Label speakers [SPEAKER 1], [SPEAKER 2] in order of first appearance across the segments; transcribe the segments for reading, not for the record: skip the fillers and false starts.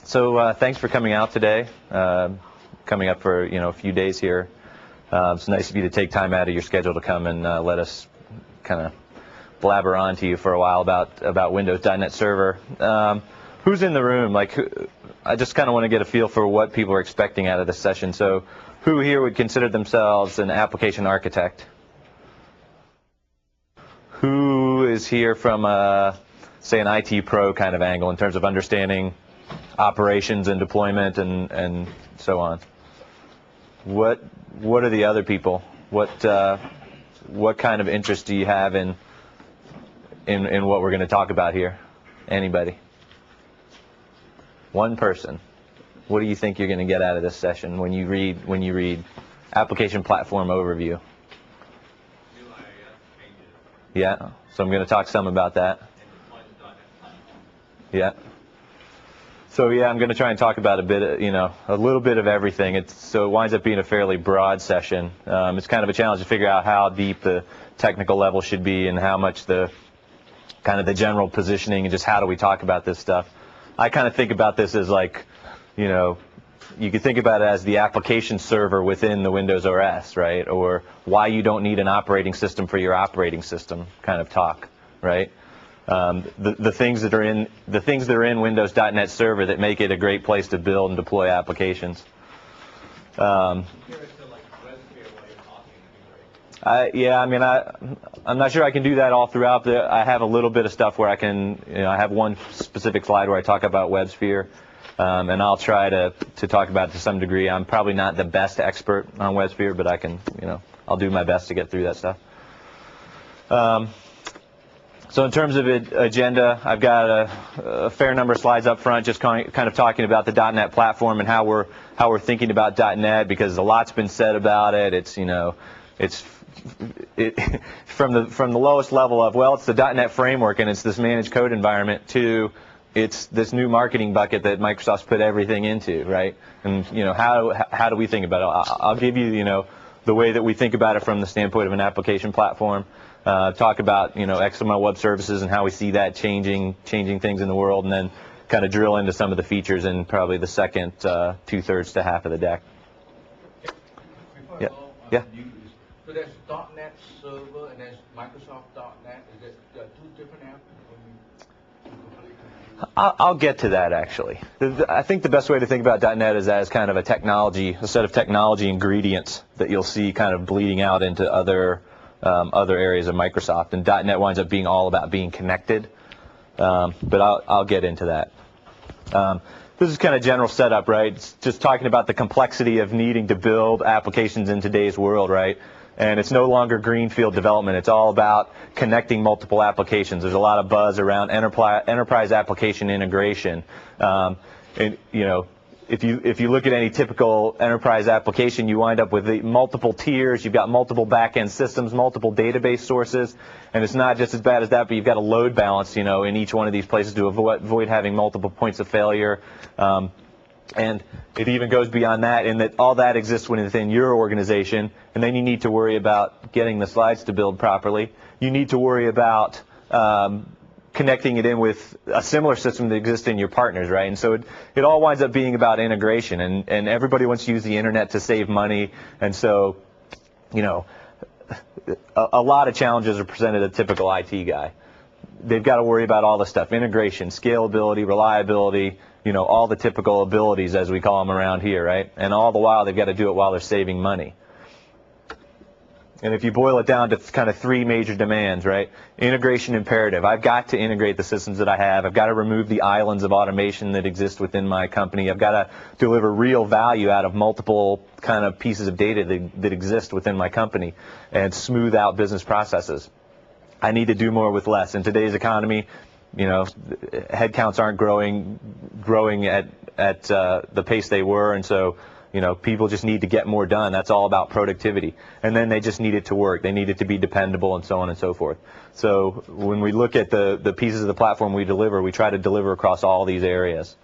[SPEAKER 1] So thanks for coming out today, coming up for a few days here. It's nice of you to take time out of your schedule to come and let us kind of blabber on to you for a while about Windows.NET Server. Who's in the room? I just kind of want to get a feel for what people are expecting out of this session. So who here would consider themselves an application architect? Who is here from, say, an IT pro kind of angle in terms of understanding operations and deployment and so on? What are the other people? What kind of interest do you have in what we're going to talk about here? Anybody? One person. What do you think you're going to get out of this session when you read application platform overview? Yeah. So I'm going to talk some about that. Yeah. So yeah, I'm going to try and talk about a little bit of everything. So it winds up being a fairly broad session. It's kind of a challenge to figure out how deep the technical level should be and how much the kind of the general positioning and just how do we talk about this stuff. I kind of think about this as you could think about it as the application server within the Windows OS, right? Or why you don't need an operating system for your operating system kind of talk, right? The things that are in Windows.NET Server that make it a great place to build and deploy applications. I'm not sure I can do that all throughout. I have a little bit of stuff where I can, I have one specific slide where I talk about WebSphere, and I'll try to talk about it to some degree. I'm probably not the best expert on WebSphere, but I can, I'll do my best to get through that stuff. So in terms of agenda, I've got a fair number of slides up front, just kind of talking about the .NET platform and how we're thinking about .NET, because a lot's been said about it. It's from the lowest level of, well, it's the .NET framework and it's this managed code environment, to it's this new marketing bucket that Microsoft's put everything into, right? And how do we think about it? I'll give you the way that we think about it from the standpoint of an application platform. Talk about XML web services and how we see that changing things in the world, and then kind of drill into some of the features in probably the second 2/3 to half of the deck. Yeah.
[SPEAKER 2] So there's .NET Server and there's Microsoft.NET. Is that two different apps?
[SPEAKER 1] I'll get to that, actually. I think the best way to think about .NET is as kind of a set of technology ingredients that you'll see kind of bleeding out into other areas of Microsoft. And .NET winds up being all about being connected. But I'll get into that. This is kind of general setup, right? It's just talking about the complexity of needing to build applications in today's world, right? And it's no longer greenfield development. It's all about connecting multiple applications. There's a lot of buzz around enterprise application integration. If you look at any typical enterprise application, you wind up with multiple tiers. You've got multiple back-end systems, multiple database sources, and it's not just as bad as that, but you've got a load balance, in each one of these places to avoid having multiple points of failure. And it even goes beyond that, in that all that exists within your organization, and then you need to worry about getting the slides to build properly. You need to worry about connecting it in with a similar system that exists in your partners, right? And so it all winds up being about integration, and everybody wants to use the internet to save money, and so, a lot of challenges are presented to a typical IT guy. They've got to worry about all the stuff: integration, scalability, reliability, all the typical abilities, as we call them around here, right? And all the while, they've got to do it while they're saving money. And if you boil it down to kind of three major demands, right? Integration imperative. I've got to integrate the systems that I have. I've got to remove the islands of automation that exist within my company. I've got to deliver real value out of multiple kind of pieces of data that exist within my company and smooth out business processes. I need to do more with less. In today's economy, headcounts aren't growing at the pace they were, and so people just need to get more done. That's all about productivity. And then they just need it to work. They need it to be dependable, and so on and so forth. So when we look at the pieces of the platform we deliver, we try to deliver across all these areas.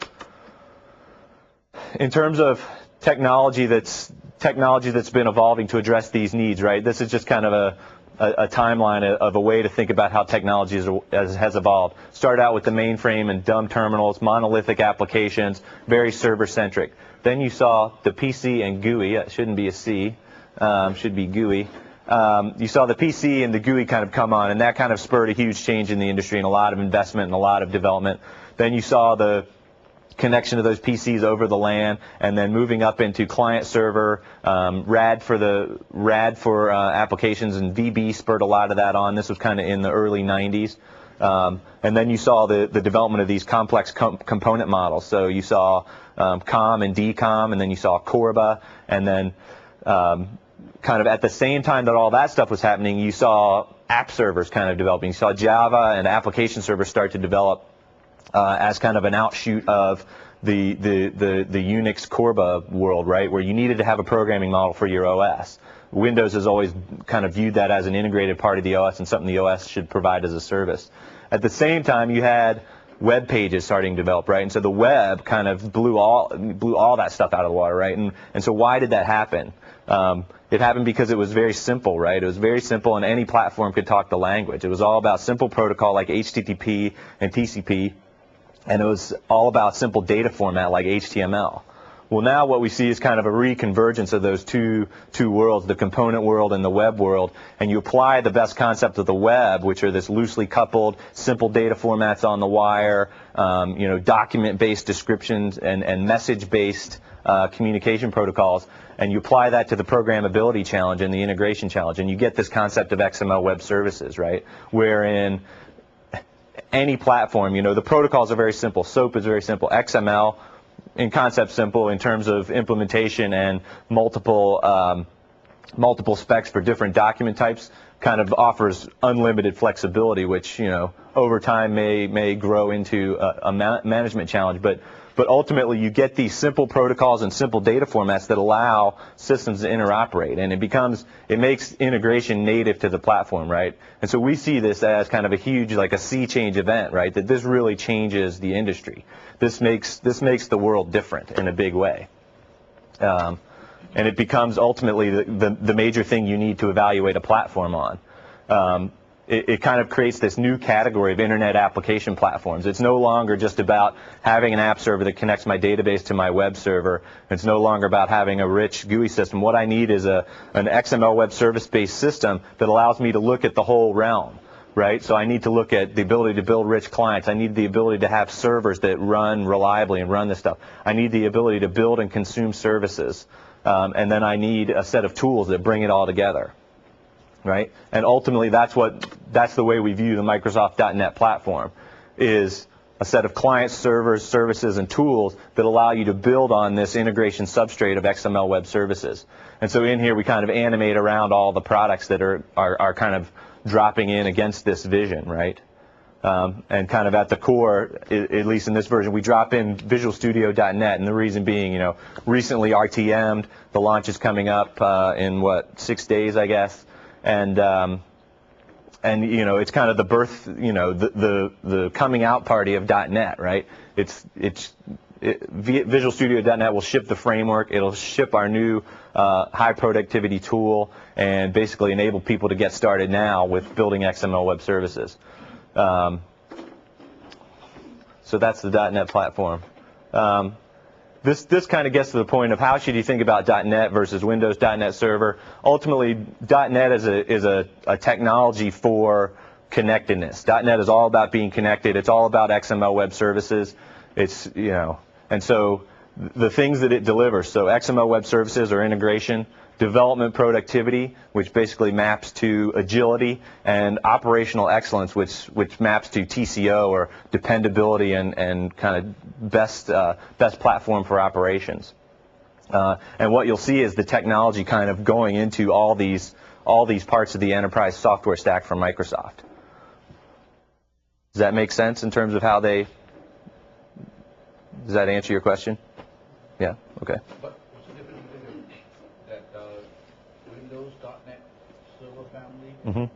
[SPEAKER 1] In terms of technology that's been evolving to address these needs, right? This is just kind of a timeline of a way to think about how technology has evolved. Started out with the mainframe and dumb terminals, monolithic applications, very server-centric. Then you saw the PC and GUI. It shouldn't be a C, should be GUI. You saw the PC and the GUI kind of come on, and that kind of spurred a huge change in the industry and a lot of investment and a lot of development. Then you saw the connection of those PCs over the LAN, and then moving up into client server, RAD for applications, and VB spurred a lot of that on. This was kind of in the early 90s. And then you saw the development of these complex component models. So you saw COM and DCOM, and then you saw Corba, and then kind of at the same time that all that stuff was happening, you saw app servers kind of developing. You saw Java and application servers start to develop as kind of an outshoot of the Unix Corba world, right, where you needed to have a programming model for your OS. Windows has always kind of viewed that as an integrated part of the OS and something the OS should provide as a service. At the same time, you had web pages starting to develop, right, and so the web kind of blew all that stuff out of the water, right, and so why did that happen? It happened because it was very simple, right? It was very simple, and any platform could talk the language. It was all about simple protocol like HTTP and TCP, and it was all about simple data format like HTML. Well, now what we see is kind of a reconvergence of those two worlds, the component world and the web world, and you apply the best concept of the web, which are this loosely coupled, simple data formats on the wire, document-based descriptions and message-based communication protocols, and you apply that to the programmability challenge and the integration challenge, and you get this concept of XML web services, right, wherein any platform, the protocols are very simple. SOAP is very simple. XML, in concept, simple in terms of implementation and multiple specs for different document types, kind of offers unlimited flexibility, which over time may grow into a management challenge. But ultimately, you get these simple protocols and simple data formats that allow systems to interoperate, and it makes integration native to the platform, right? And so we see this as kind of a huge, like a sea change event, right? That this really changes the industry. This makes the world different in a big way, and it becomes ultimately the major thing you need to evaluate a platform on. It kind of creates this new category of internet application platforms. It's no longer just about having an app server that connects my database to my web server. It's no longer about having a rich GUI system. What I need is an XML web service-based system that allows me to look at the whole realm, right? So I need to look at the ability to build rich clients. I need the ability to have servers that run reliably and run this stuff. I need the ability to build and consume services. And then I need a set of tools that bring it all together. Right, and ultimately that's the way we view the Microsoft.NET platform, is a set of clients, servers, services, and tools that allow you to build on this integration substrate of XML web services. And so in here we kind of animate around all the products that are kind of dropping in against this vision, right? And kind of at the core, at least in this version, we drop in Visual Studio.NET, and the reason being, recently RTM'd, the launch is coming up in 6 days, I guess. And it's kind of the birth, the coming out party of .NET, right? Visual Studio.NET will ship the framework. It'll ship our new high productivity tool and basically enable people to get started now with building XML web services. So that's the .NET platform. This kind of gets to the point of how should you think about .NET versus Windows .NET Server. Ultimately, .NET is a technology for connectedness. .NET is all about being connected. It's all about XML web services. And so the things that it delivers. So XML web services or integration, development productivity, which basically maps to agility, and operational excellence, which maps to TCO or dependability and kind of best platform for operations. And what you'll see is the technology kind of going into all these parts of the enterprise software stack from Microsoft. Does that make sense in terms of how they? Does that answer your question? Yeah. Okay.
[SPEAKER 2] But what's the difference between that Windows.NET Server family and the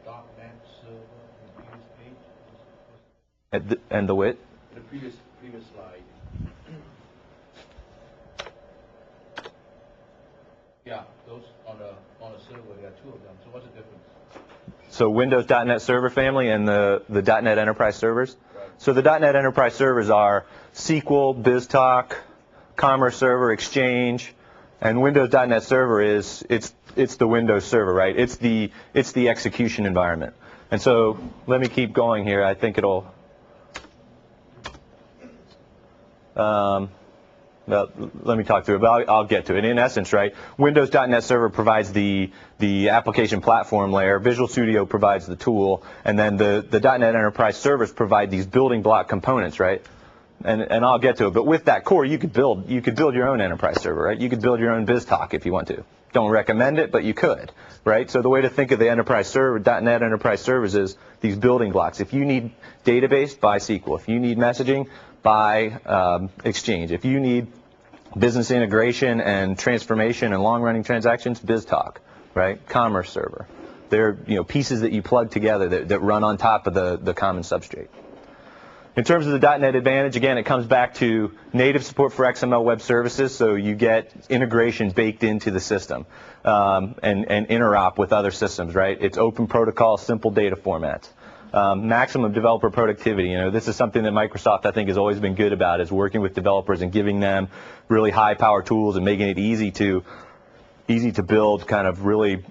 [SPEAKER 2] .NET Server and the previous page?
[SPEAKER 1] And the what?
[SPEAKER 2] The previous slide. Yeah, those on a server, they got two of them. So what's the difference?
[SPEAKER 1] So Windows.NET Server family and the .NET Enterprise servers.
[SPEAKER 2] Right.
[SPEAKER 1] So the .NET Enterprise servers are SQL, BizTalk, Commerce Server, Exchange, and Windows.NET Server is it's the Windows server, right? It's the execution environment. And so let me keep going here. I think it'll. Well, let me talk through it, but I'll get to it. In essence, right, Windows.NET Server provides the application platform layer, Visual Studio provides the tool, and then the .NET Enterprise servers provide these building block components, right? And I'll get to it. But with that core, you could build your own enterprise server, right? You could build your own BizTalk if you want to. Don't recommend it, but you could, right? So the way to think of the enterprise server, .NET Enterprise servers, is these building blocks. If you need database, buy SQL. If you need messaging, buy Exchange. If you need business integration and transformation and long-running transactions, BizTalk, right? Commerce Server. They're pieces that you plug together that run on top of the common substrate. In terms of the .NET Advantage, again, it comes back to native support for XML web services, so you get integration baked into the system and interop with other systems, right? It's open protocol, simple data formats. Maximum developer productivity. This is something that Microsoft, I think, has always been good about, is working with developers and giving them really high-power tools and making it easy to build kind of really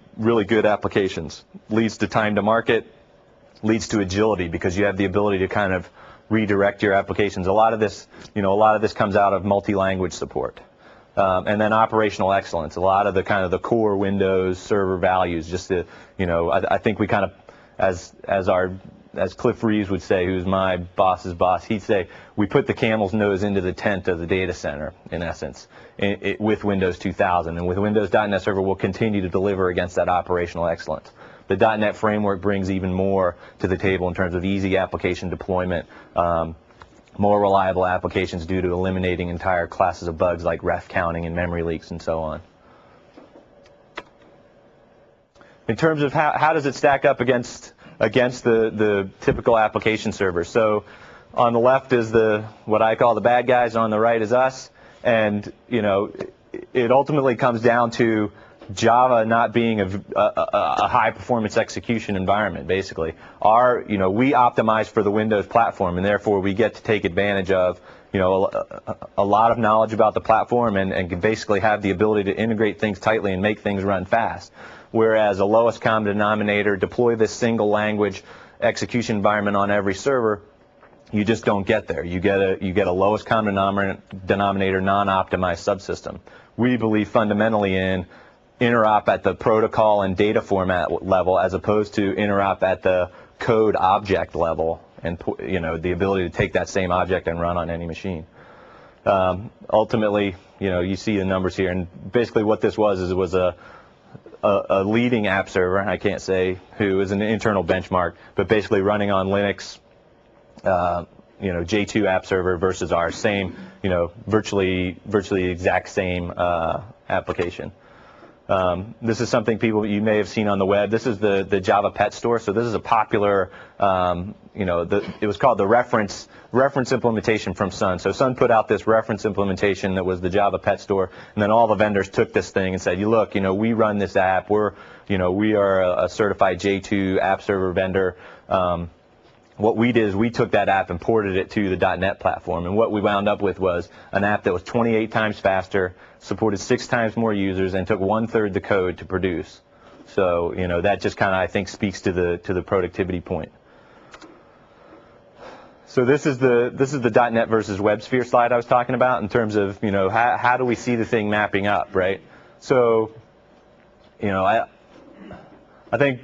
[SPEAKER 1] good applications. Leads to time to market, leads to agility, because you have the ability to kind of redirect your applications. A lot of this comes out of multi-language support. And then operational excellence. A lot of the kind of the core Windows server values, just to, I think we kind of, as Cliff Reeves would say, who's my boss's boss, he'd say, we put the camel's nose into the tent of the data center, in essence, with Windows 2000. And with Windows.NET Server, we'll continue to deliver against that operational excellence. The .NET framework brings even more to the table in terms of easy application deployment, more reliable applications due to eliminating entire classes of bugs like ref counting and memory leaks and so on. In terms of how does it stack up against the typical application server? So on the left is what I call the bad guys, on the right is us, and it ultimately comes down to Java not being a high-performance execution environment, basically. We optimize for the Windows platform, and therefore we get to take advantage of a lot of knowledge about the platform and can basically have the ability to integrate things tightly and make things run fast. Whereas a lowest common denominator, deploy this single language execution environment on every server, you just don't get there. You get a lowest common denominator non-optimized subsystem. We believe fundamentally in interop at the protocol and data format level, as opposed to interop at the code object level, and the ability to take that same object and run on any machine. Ultimately, you see the numbers here, and basically what this was is it was a leading app server. I can't say who, is an internal benchmark, but basically running on Linux, J2 app server versus our same, virtually exact same application. This is something you may have seen on the web. This is the Java Pet Store. So this is a popular, it was called the reference implementation from Sun. So Sun put out this reference implementation that was the Java Pet Store, and then all the vendors took this thing and said, look, we run this app. We are a certified J2 app server vendor. What we did is we took that app and ported it to the .NET platform, and what we wound up with was an app that was 28 times faster, supported 6 times more users, and took 1/3 the code to produce. So that just kind of, I think, speaks to the productivity point. So this is the .NET versus WebSphere slide I was talking about, in terms of how do we see the thing mapping up, right? So I think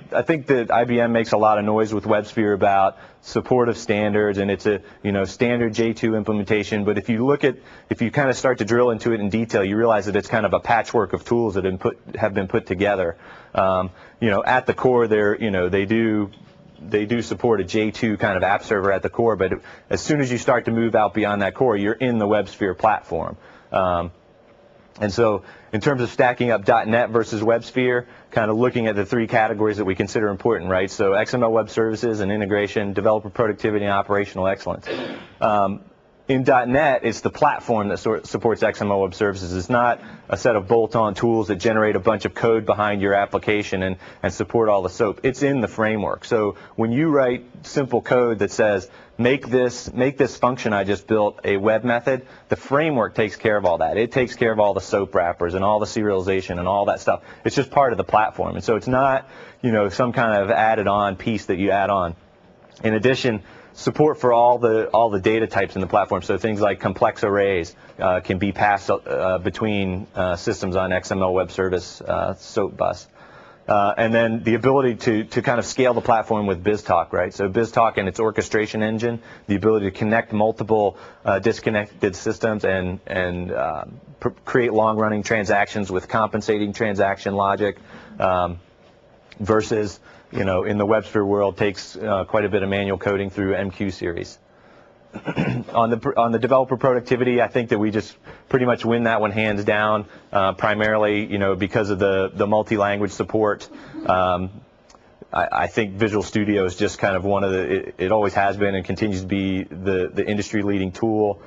[SPEAKER 1] that IBM makes a lot of noise with WebSphere about support of standards, and it's a standard J2 implementation. But if you kind of start to drill into it in detail, you realize that it's kind of a patchwork of tools that have been put together. At the core, they do support a J2 kind of app server at the core, but as soon as you start to move out beyond that core, you're in the WebSphere platform. And so in terms of stacking up .NET versus WebSphere, kind of looking at the 3 categories that we consider important, right? So XML web services and integration, developer productivity, and operational excellence. in .NET, it's the platform that supports XML Web Services. It's not a set of bolt-on tools that generate a bunch of code behind your application and support all the SOAP. It's in the framework. So when you write simple code that says, make this function I just built a web method, the framework takes care of all that. It takes care of all the SOAP wrappers and all the serialization and all that stuff. It's just part of the platform. And so it's not, some kind of added-on piece that you add on. In addition, support for all the data types in the platform. So things like complex arrays can be passed between systems on XML Web Service SOAP bus. And then the ability to kind of scale the platform with BizTalk, right? So BizTalk and its orchestration engine, the ability to connect multiple disconnected systems and create long-running transactions with compensating transaction logic versus, in the WebSphere world, takes quite a bit of manual coding through MQ series. On the developer productivity, I think that we just pretty much win that one hands down, primarily, because of the multi-language support. I think Visual Studio is just kind of one of it always has been and continues to be the industry-leading tool.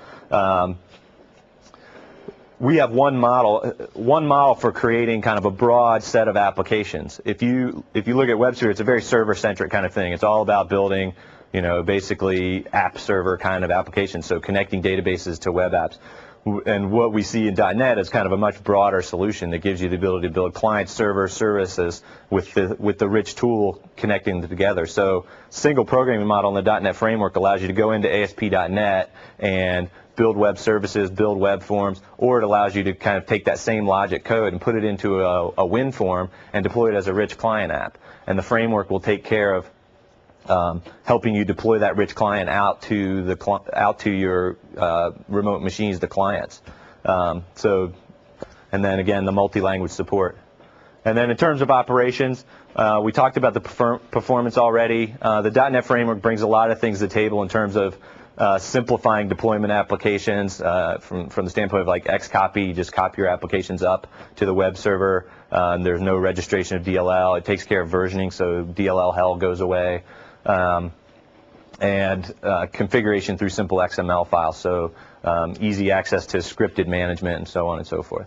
[SPEAKER 1] We have one model for creating kind of a broad set of applications. If you look at WebSphere, it's a very server-centric kind of thing. It's all about building, basically app server kind of applications, so connecting databases to web apps. And what we see in .NET is kind of a much broader solution that gives you the ability to build client-server services with the rich tool connecting them together. So single programming model in the .NET framework allows you to go into ASP.NET and build web services, build web forms, or it allows you to kind of take that same logic code and put it into a WinForm and deploy it as a rich client app. And the framework will take care of helping you deploy that rich client out to your remote machines, the clients. And then again, the multi-language support. And then in terms of operations, we talked about the performance already. The .NET framework brings a lot of things to the table in terms of simplifying deployment applications from the standpoint of like Xcopy. You just copy your applications up to the web server. There's no registration of DLL. It takes care of versioning, so DLL hell goes away. And configuration through simple XML files, so easy access to scripted management and so on and so forth.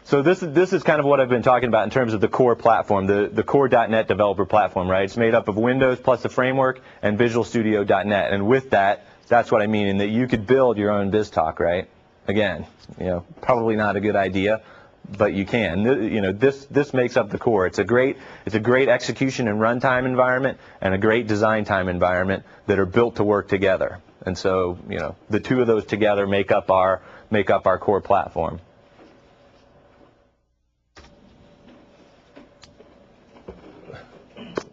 [SPEAKER 1] So this is kind of what I've been talking about in terms of the core platform, the core .NET developer platform, right? It's made up of Windows plus the framework and Visual Studio .NET. And with that, that's what I mean, in that you could build your own BizTalk, right? Again, probably not a good idea, but you can. This makes up the core. It's a great execution and runtime environment and a great design time environment that are built to work together. And so, the two of those together make up our core platform.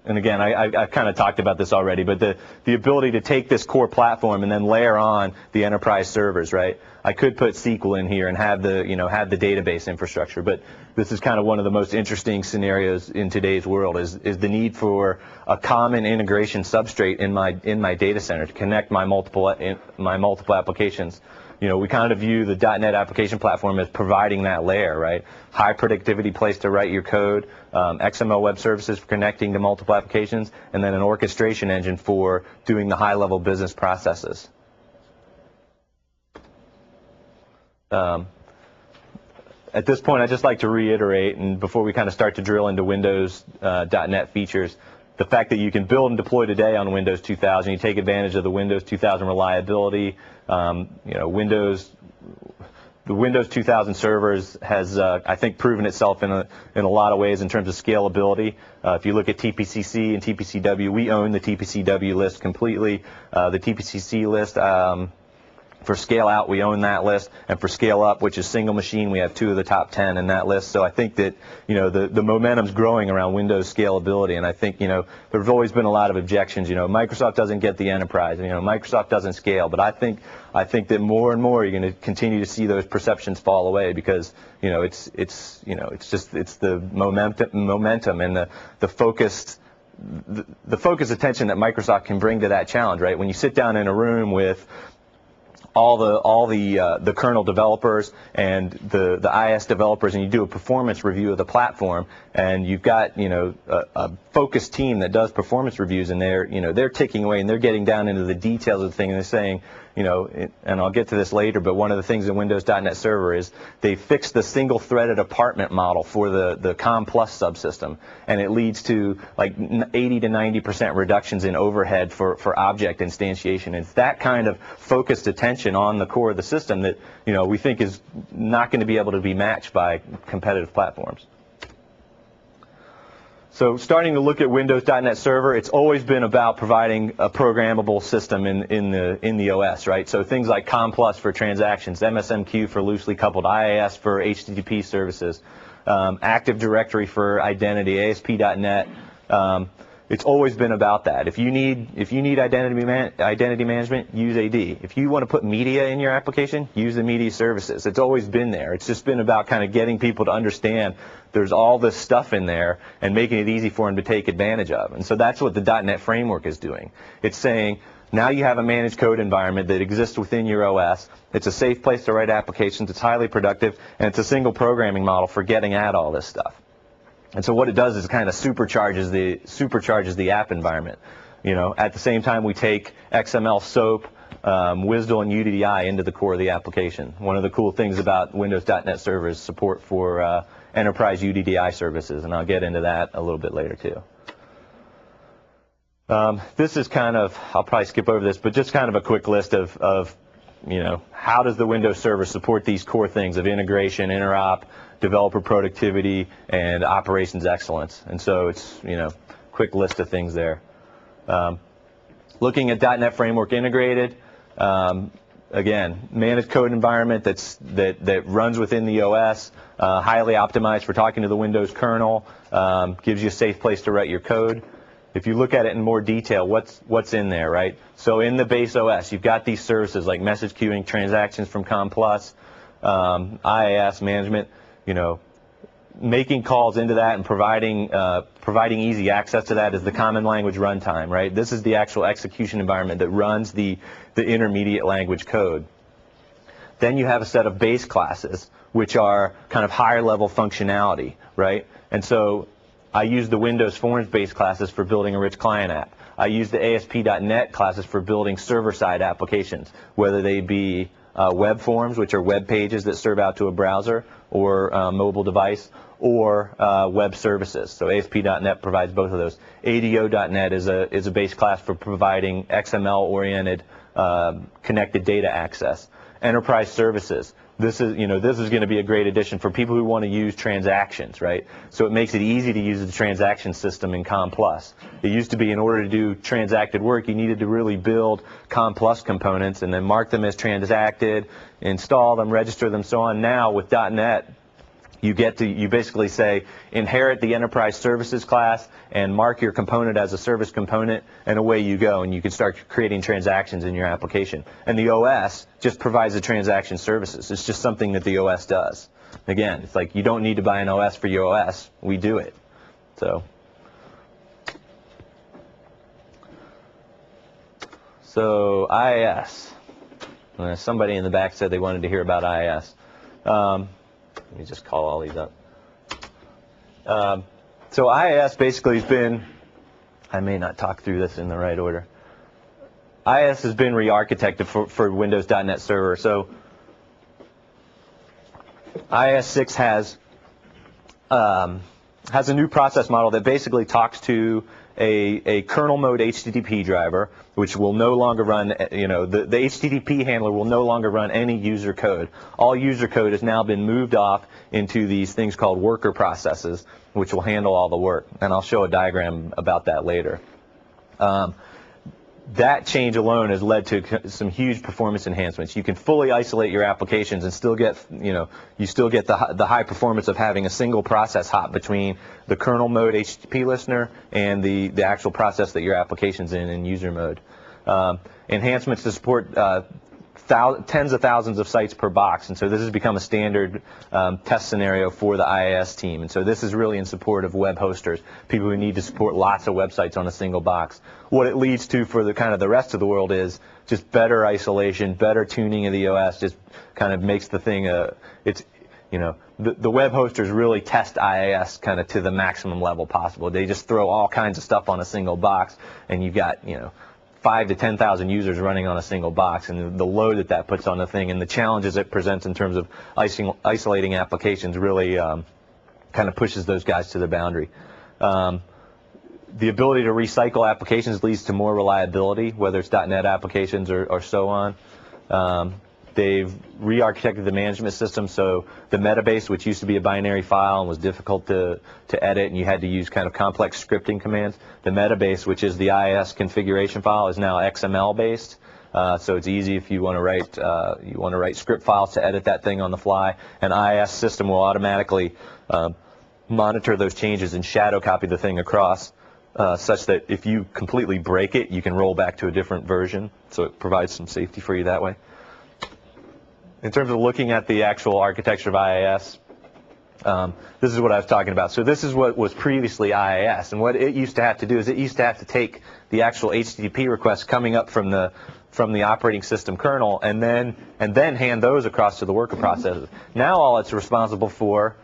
[SPEAKER 1] And again, I've kind of talked about this already, but the ability to take this core platform and then layer on the enterprise servers, right? I could put SQL in here and have the database infrastructure, but this is kind of one of the most interesting scenarios in today's world is the need for a common integration substrate in my data center to connect my multiple applications. We kind of view the .NET application platform as providing that layer, right? High productivity place to write your code, XML web services for connecting to multiple applications, and then an orchestration engine for doing the high-level business processes. At this point, I'd just like to reiterate, and before we kind of start to drill into Windows .NET features, the fact that you can build and deploy today on Windows 2000, you take advantage of the Windows 2000 reliability. The Windows 2000 servers has, I think, proven itself in a lot of ways in terms of scalability. If you look at TPCC and TPCW, we own the TPCW list completely. The TPCC list, for scale out, we own that list, and for scale up, which is single machine, we have 2 of the top 10 in that list. So I think that the momentum's growing around Windows scalability, and I think there's always been a lot of objections. Microsoft doesn't get the enterprise, Microsoft doesn't scale, but I think that more and more you're going to continue to see those perceptions fall away because it's the momentum and the focused attention that Microsoft can bring to that challenge, right? When you sit down in a room with all the kernel developers and the IS developers, and you do a performance review of the platform, and you've got a focused team that does performance reviews, and they're ticking away and they're getting down into the details of the thing, and they're saying, and I'll get to this later, but one of the things in Windows.NET Server is they fixed the single-threaded apartment model for the COM Plus subsystem, and it leads to like 80 to 90% reductions in overhead for object instantiation. It's that kind of focused attention on the core of the system that we think is not going to be able to be matched by competitive platforms. So starting to look at Windows.NET Server, it's always been about providing a programmable system in the OS, right? So things like COM Plus for transactions, MSMQ for loosely coupled, IIS for HTTP services, Active Directory for identity, ASP.NET. It's always been about that. If you need identity management, use AD. If you want to put media in your application, use the media services. It's always been there. It's just been about kind of getting people to understand there's all this stuff in there and making it easy for them to take advantage of. And so that's what the .NET framework is doing. It's saying now you have a managed code environment that exists within your OS. It's a safe place to write applications. It's highly productive, and it's a single programming model for getting at all this stuff. And so what it does is it kind of supercharges the app environment. At the same time, we take XML, SOAP, WSDL, and UDDI into the core of the application. One of the cool things about Windows.NET Server is support for enterprise UDDI services, and I'll get into that a little bit later too. This is kind of, I'll probably skip over this, but just kind of a quick list of how does the Windows Server support these core things of integration, interop, developer productivity, and operations excellence. And so it's, quick list of things there. Looking at .NET Framework Integrated, again, managed code environment that runs within the OS, highly optimized for talking to the Windows kernel, gives you a safe place to write your code. If you look at it in more detail, what's in there, right? So in the base OS, you've got these services like message queuing, transactions from COM Plus, IIS management, making calls into that and providing easy access to that is the common language runtime, right? This is the actual execution environment that runs the intermediate language code. Then you have a set of base classes, which are kind of higher level functionality, right? And so I use the Windows Forms base classes for building a rich client app. I use the ASP.NET classes for building server-side applications, whether they be web forms, which are web pages that serve out to a browser or mobile device, or web services. So ASP.NET provides both of those. ADO.NET is a base class for providing XML-oriented connected data access. Enterprise services. This is going to be a great addition for people who want to use transactions, right? So it makes it easy to use the transaction system in COM Plus. It used to be in order to do transacted work, you needed to really build COM Plus components and then mark them as transacted, install them, register them, so on. Now with .NET, you basically say inherit the enterprise services class and mark your component as a service component, and away you go, and you can start creating transactions in your application. And the OS just provides the transaction services. It's just something that the OS does. Again, it's like you don't need to buy an OS for your OS. We do it. So IIS. Somebody in the back said they wanted to hear about IIS. Let me just call all these up. So IIS basically has been, I may not talk through this in the right order. IIS has been re-architected for Windows.NET Server. So IIS 6 has a new process model that basically talks to a kernel mode HTTP driver, which will no longer run, the HTTP handler will no longer run any user code. All user code has now been moved off into these things called worker processes, which will handle all the work. And I'll show a diagram about that later. That change alone has led to some huge performance enhancements. You can fully isolate your applications and still get, you still get the high performance of having a single process hop between the kernel mode HTTP listener and the actual process that your application's in user mode. Enhancements to support tens of thousands of sites per box, and so this has become a standard test scenario for the IIS team. And so this is really in support of web hosters, people who need to support lots of websites on a single box. What it leads to for the kind of the rest of the world is just better isolation, better tuning of the OS, just kind of makes the thing it's, you know, the web hosters really test IIS kind of to the maximum level possible. They just throw all kinds of stuff on a single box, and you've got, you know, 5,000 to 10,000 users running on a single box, and the load that puts on the thing and the challenges it presents in terms of isolating applications really kind of pushes those guys to the boundary. The ability to recycle applications leads to more reliability, whether it's .NET applications or so on. They've re-architected the management system, so the metabase, which used to be a binary file and was difficult to edit, and you had to use kind of complex scripting commands, the metabase, which is the IIS configuration file, is now XML based. So it's easy if you want to write script files to edit that thing on the fly. An IIS system will automatically monitor those changes and shadow copy the thing across, such that if you completely break it, you can roll back to a different version. So it provides some safety for you that way. In terms of looking at the actual architecture of IIS, this is what I was talking about. So this is what was previously IIS, and what it used to have to do is it used to have to take the actual HTTP requests coming up from the operating system kernel and then hand those across to the worker processes. Now all it's responsible for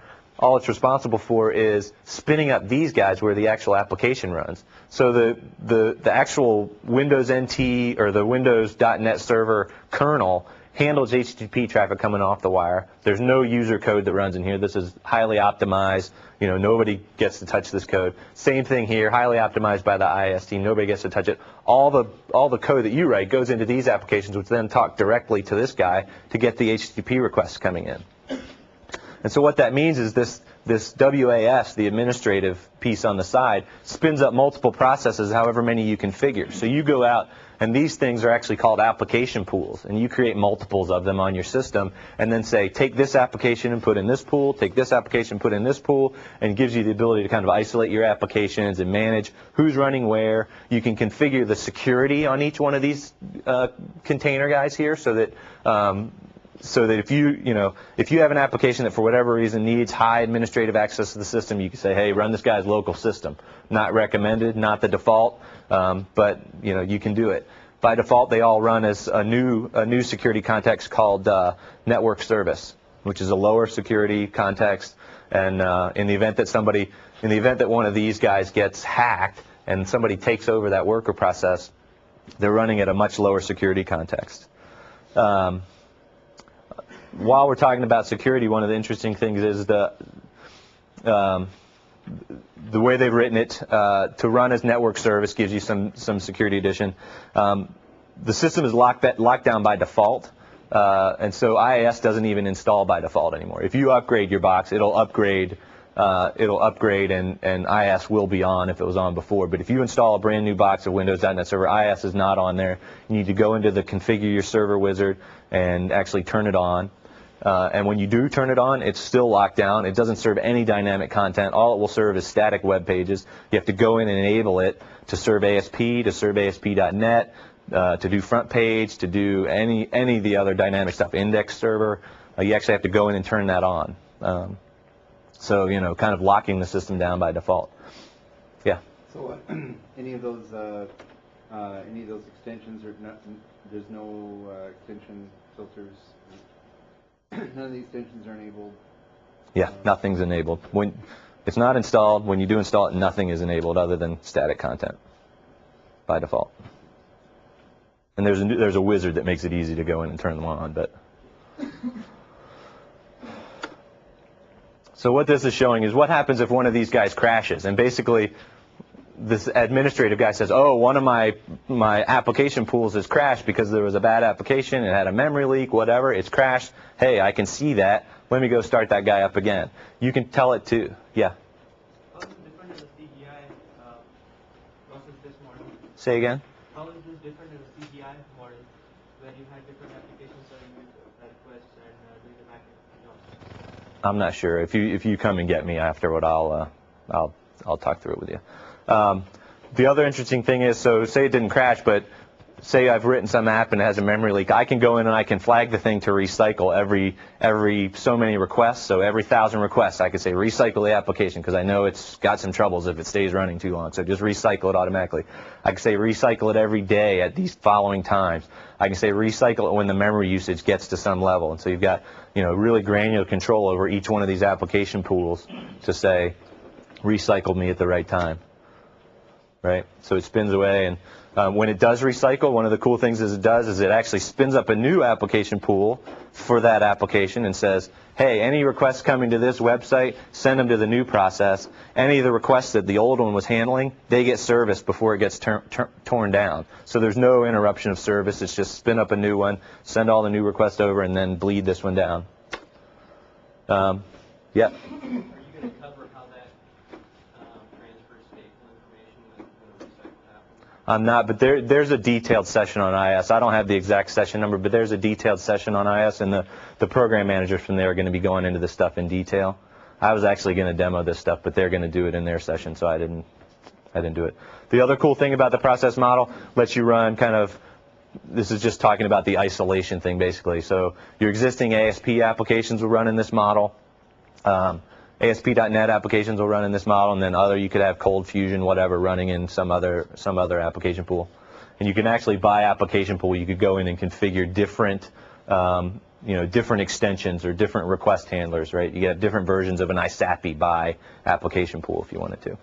[SPEAKER 1] is spinning up these guys where the actual application runs. So the actual Windows NT or the Windows.NET Server kernel handles HTTP traffic coming off the wire. There's no user code that runs in here. This is highly optimized. You know, nobody gets to touch this code. Same thing here, highly optimized by the IIS team. Nobody gets to touch it. All the code that you write goes into these applications, which then talk directly to this guy to get the HTTP requests coming in. And so what that means is this WAS, the administrative piece on the side, spins up multiple processes, however many you configure. So you go out, and these things are actually called application pools, and you create multiples of them on your system, and then say, take this application and put in this pool, take this application, put in this pool, and it gives you the ability to kind of isolate your applications and manage who's running where. You can configure the security on each one of these container guys here, so that if you have an application that for whatever reason needs high administrative access to the system, you can say, hey, run this guy's local system. Not recommended, not the default, but you can do it. By default, they all run as a new security context called network service, which is a lower security context. And in the event that one of these guys gets hacked and somebody takes over that worker process, they're running at a much lower security context. While we're talking about security, one of the interesting things is the way they've written it to run as network service gives you some security addition. The system is locked down by default, and so IIS doesn't even install by default anymore. If you upgrade your box, it'll upgrade, and IIS will be on if it was on before. But if you install a brand new box of Windows.NET Server, IIS is not on there. You need to go into the configure your server wizard and actually turn it on. And when you do turn it on, it's still locked down. It doesn't serve any dynamic content. All it will serve is static web pages. You have to go in and enable it to serve ASP, to serve ASP.NET, to do front page, to do any of the other dynamic stuff, index server. You actually have to go in and turn that on. So, kind of locking the system down by default. Yeah?
[SPEAKER 3] So any of those extensions, there's no extension filters? None of the extensions are enabled?
[SPEAKER 1] Yeah, nothing's enabled. When it's not installed, when you do install it, nothing is enabled other than static content by default. And there's a wizard that makes it easy to go in and turn them on. But so what this is showing is what happens if one of these guys crashes. And basically, this administrative guy says, oh, one of my application pools has crashed because there was a bad application, it had a memory leak, whatever, it's crashed. Hey, I can see that. Let me go start that guy up again. You can tell it too. Yeah?
[SPEAKER 4] How is it different in the CGI versus this model?
[SPEAKER 1] Say again?
[SPEAKER 4] How is this different in the CGI model where you had different applications serving requests and doing the backend jobs?
[SPEAKER 1] I'm not sure. If you come and get me afterward, I'll talk through it with you. The other interesting thing is, so say it didn't crash, but say I've written some app and it has a memory leak, I can go in and I can flag the thing to recycle every so many requests. So every 1,000 requests, I could say recycle the application because I know it's got some troubles if it stays running too long. So just recycle it automatically. I can say recycle it every day at these following times. I can say recycle it when the memory usage gets to some level. And so you've got, really granular control over each one of these application pools to say recycle me at the right time. Right? So it spins away, and when it does recycle, one of the cool things it does is it actually spins up a new application pool for that application and says, hey, any requests coming to this website, send them to the new process. Any of the requests that the old one was handling, they get serviced before it gets torn down. So there's no interruption of service. It's just spin up a new one, send all the new requests over, and then bleed this one down. Yeah.
[SPEAKER 4] Are you going to cover how that transfers stateful information with the recycled app?
[SPEAKER 1] I'm not, but there's a detailed session on IS. I don't have the exact session number, but there's a detailed session on IS, and the program managers from there are going to be going into this stuff in detail. I was actually going to demo this stuff, but they're going to do it in their session, so I didn't do it. The other cool thing about the process model lets you run this is just talking about the isolation thing, basically. So your existing ASP applications will run in this model. ASP.NET applications will run in this model, and then you could have Cold Fusion, whatever, running in some other application pool. And you can actually, by application pool, you could go in and configure different, different extensions or different request handlers, right? You have different versions of an ISAPI by application pool if you wanted to.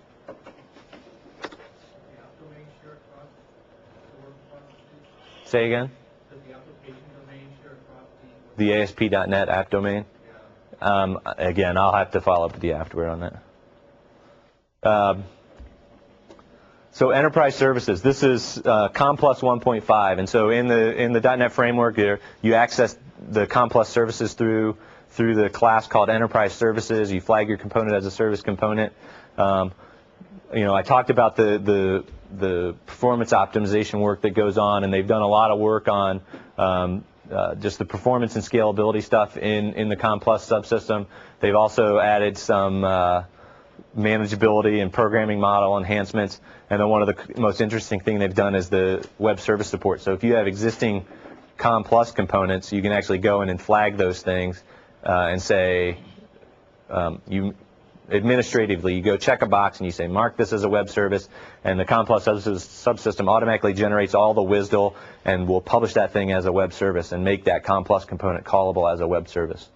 [SPEAKER 1] Say again?
[SPEAKER 2] Does the application domain share across
[SPEAKER 1] The ASP.NET app domain? Again, I'll have to follow up with you afterward on that. So enterprise services. This is COM+ 1.5, and so in the .NET framework, you access the COM+ services through the class called enterprise services. You flag your component as a service component. I talked about the performance optimization work that goes on, and they've done a lot of work on just the performance and scalability stuff in the COM+ subsystem. They've also added some manageability and programming model enhancements. And then one of the most interesting thing they've done is the web service support. So if you have existing COM+ components, you can actually go in and flag those things and say, administratively, you go check a box and you say, mark this as a web service, and the COM+ subsystem automatically generates all the WSDL and will publish that thing as a web service and make that COM+ component callable as a web service.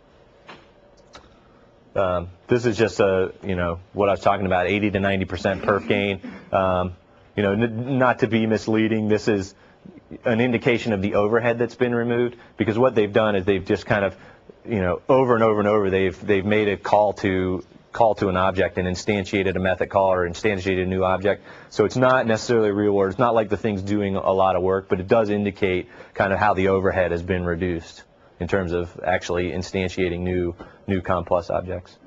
[SPEAKER 1] This is just what I was talking about, 80 to 90% perf gain. Not to be misleading, this is an indication of the overhead that's been removed, because what they've done is they've just kind of, over and over and over, they've made a call to an object and instantiated a method call or instantiated a new object. So it's not necessarily real world. It's not like the thing's doing a lot of work, but it does indicate kind of how the overhead has been reduced in terms of actually instantiating new COM+ objects.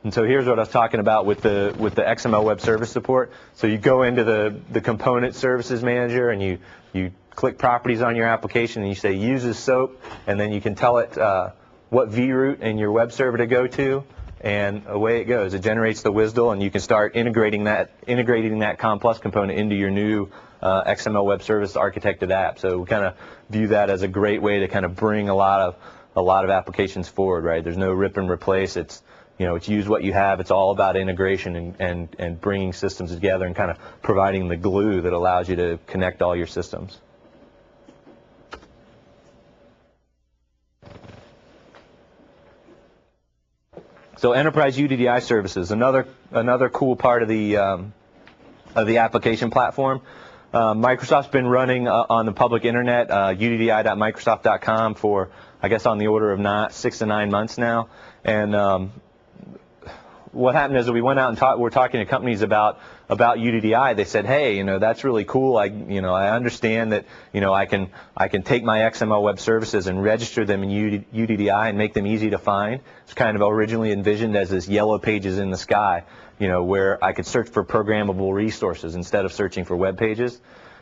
[SPEAKER 1] And so here's what I was talking about with the XML web service support. So you go into the component services manager and you click properties on your application and you say uses SOAP, and then you can tell it what vroot in your web server to go to, and away it goes. It generates the WSDL, and you can start integrating that COM+ component into your new XML web service architected app. So we kind of view that as a great way to kind of bring a lot of applications forward, right? There's no rip and replace. It's use what you have. It's all about integration and bringing systems together and kind of providing the glue that allows you to connect all your systems. So enterprise UDDI services, another cool part of the application platform. Microsoft's been running on the public internet, uddi.microsoft.com for, I guess, on the order of 6 to 9 months now. And what happened is that we went out and we're talking to companies about UDDI. They said, hey, that's really cool. I understand that, I can take my XML web services and register them in UDDI and make them easy to find. It's kind of originally envisioned as this yellow pages in the sky, where I could search for programmable resources instead of searching for web pages.